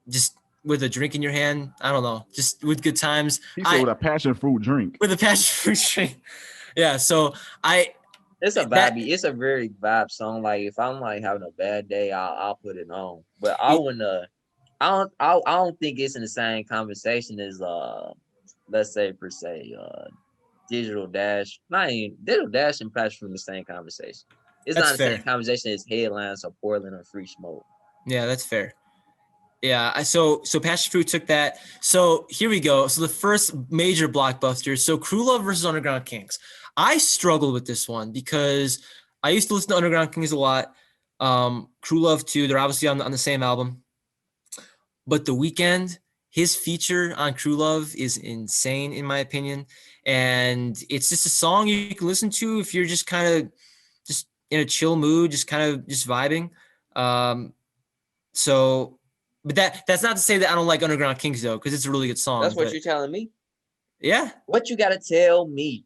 just with a drink in your hand. I don't know, just with good times. He said with a passion fruit drink. With a passion fruit drink. Yeah. So it's a vibey. It's a very vibe song. Like if I'm like having a bad day, I'll put it on. But I wouldn't. I don't think it's in the same conversation as let's say per se Digital Dash. Not even Digital Dash and Passion from the same conversation. It's That's not the fair. same conversation as Headlines or Portland or Free Smoke. Yeah, that's fair. Yeah, so Passion Fruit took that. So here we go. So the first major blockbuster. So Crew Love versus Underground Kings. I struggled with this one because I used to listen to Underground Kings a lot. Crew Love too. They're obviously on the same album. But The Weeknd, his feature on Crew Love is insane in my opinion, and it's just a song you can listen to if you're just kind of just in a chill mood, just kind of just vibing. So, but that's not to say that I don't like Underground Kings though, because it's a really good song. That's what you're telling me. Yeah. What you gotta tell me?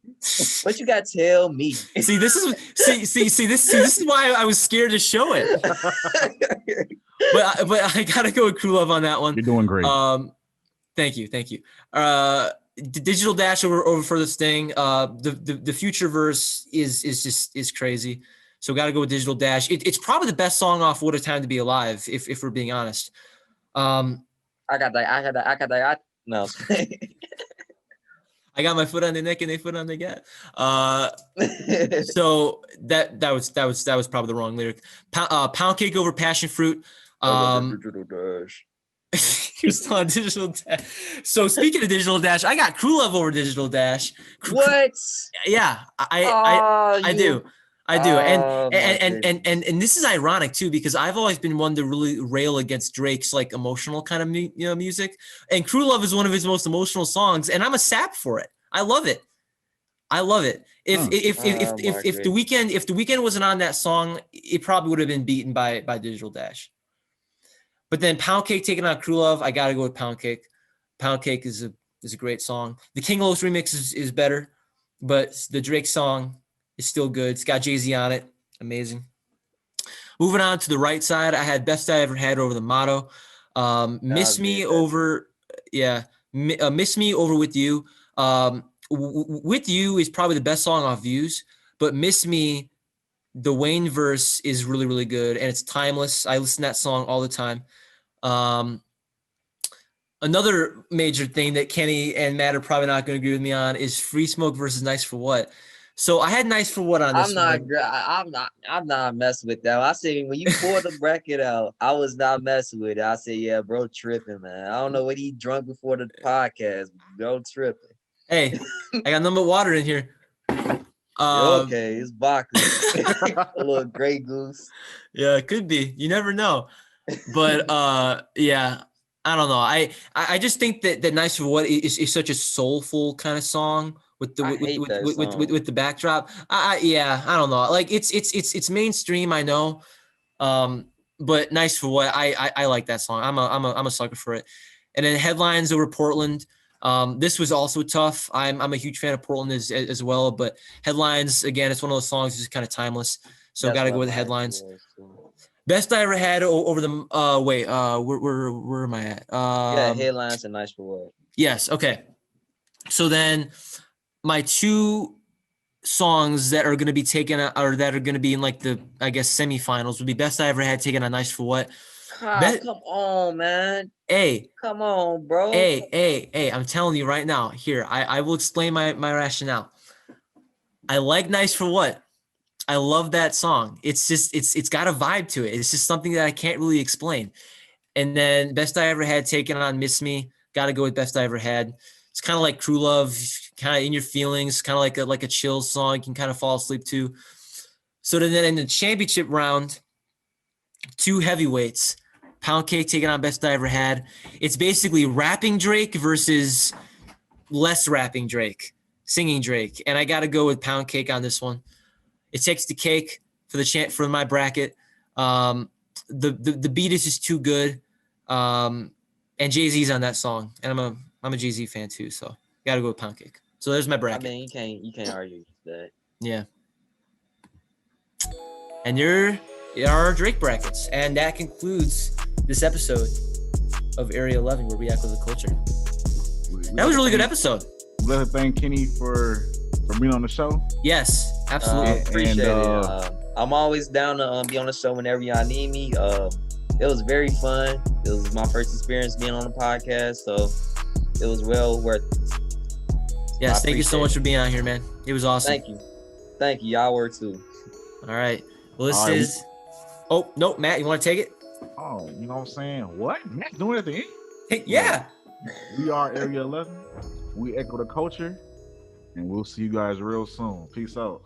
What you gotta tell me? See, this is why I was scared to show it. but I gotta go with Crew Love on that one. You're doing great. Thank you. Digital Dash over for this thing. The future verse is crazy. So got to go with Digital Dash. It's probably the best song off What a Time to Be Alive, if we're being honest. I got that. No. I got my foot on the neck and they foot on the gas. So that was probably the wrong lyric. Pound Cake over Passion Fruit. You're still on Digital Dash. So speaking of Digital Dash, I got Crew Love over Digital Dash. What? Yeah, Oh, I do. I do. Oh, my And this is ironic too, because I've always been one to really rail against Drake's like emotional kind of music. And Crew Love is one of his most emotional songs, and I'm a sap for it. I love it. I love it. If the weekend wasn't on that song, it probably would have been beaten by Digital Dash. But then Pound Cake taking on Crew Love, I gotta go with Pound Cake. Pound Cake is a great song. The King Los remix is better, but the Drake song is still good. It's got Jay-Z on it. Amazing. Moving on to the right side, I had Best I Ever Had over the Motto. Miss Me over, Miss Me over With You. With You is probably the best song off Views, but Miss Me, the Wayne verse is really, really good, and it's timeless. I listen to that song all the time. Another major thing that Kenny and Matt are probably not going to agree with me on is Free Smoke versus Nice for What. So I had Nice for What on this one. I'm not messing with that. I said when you pulled the bracket out, I was not messing with it. I said, yeah, bro, tripping, man. I don't know what he drunk before the podcast. Bro, tripping. Hey, I got nothing but water in here. Okay, it's vodka. A little Grey Goose. Yeah, it could be. You never know. But yeah, I don't know. I just think that Nice for What is such a soulful kind of song with the backdrop. I don't know. Like it's mainstream, I know. But Nice for What, I like that song. I'm a sucker for it. And then Headlines over Portland. This was also tough. I'm a huge fan of Portland as well, but Headlines, again, it's one of those songs that's kind of timeless. So got to go with the Headlines. Best I Ever Had over the where am I at? Yeah, Headlines and Nice for What. Yes, okay. So then my two songs that are going to be taken or that are going to be in like the, I guess, semifinals would be Best I Ever Had taken on Nice for What. Come on, man. Hey, come on, bro. Hey, I'm telling you right now. Here, I will explain my rationale. I like Nice for What. I love that song. It's just it's got a vibe to it. It's just something that I can't really explain. And then Best I Ever Had taken on Miss Me. Got to go with Best I Ever Had. It's kind of like Crew Love, kind of in your feelings, kind of like a chill song you can kind of fall asleep to. So then in the championship round, two heavyweights. Pound Cake taking on Best I Ever Had. It's basically rapping Drake versus less rapping Drake, singing Drake. And I got to go with Pound Cake on this one. It takes the cake for my bracket. The beat is just too good. And Jay-Z's on that song. And I'm a Jay-Z fan too, so got to go with Pound Cake. So there's my bracket. I mean, you can't argue with that. Yeah. And you're our Drake brackets. And that concludes this episode of Area 11, where we echo the culture. That was a really good episode. I'd like to thank Kenny for being on the show. Yes, absolutely. Appreciate it. I'm always down to be on the show whenever y'all need me. It was very fun. It was my first experience being on the podcast, so it was well worth it. Yes, thank you so much for being on here, man. It was awesome. Thank you. Y'all were too. All right. Well, this is. Oh no, Matt, you want to take it? Oh, you know what I'm saying? What? Matt doing it at the end? Hey, yeah. We are Area 11. We echo the culture, and we'll see you guys real soon. Peace out.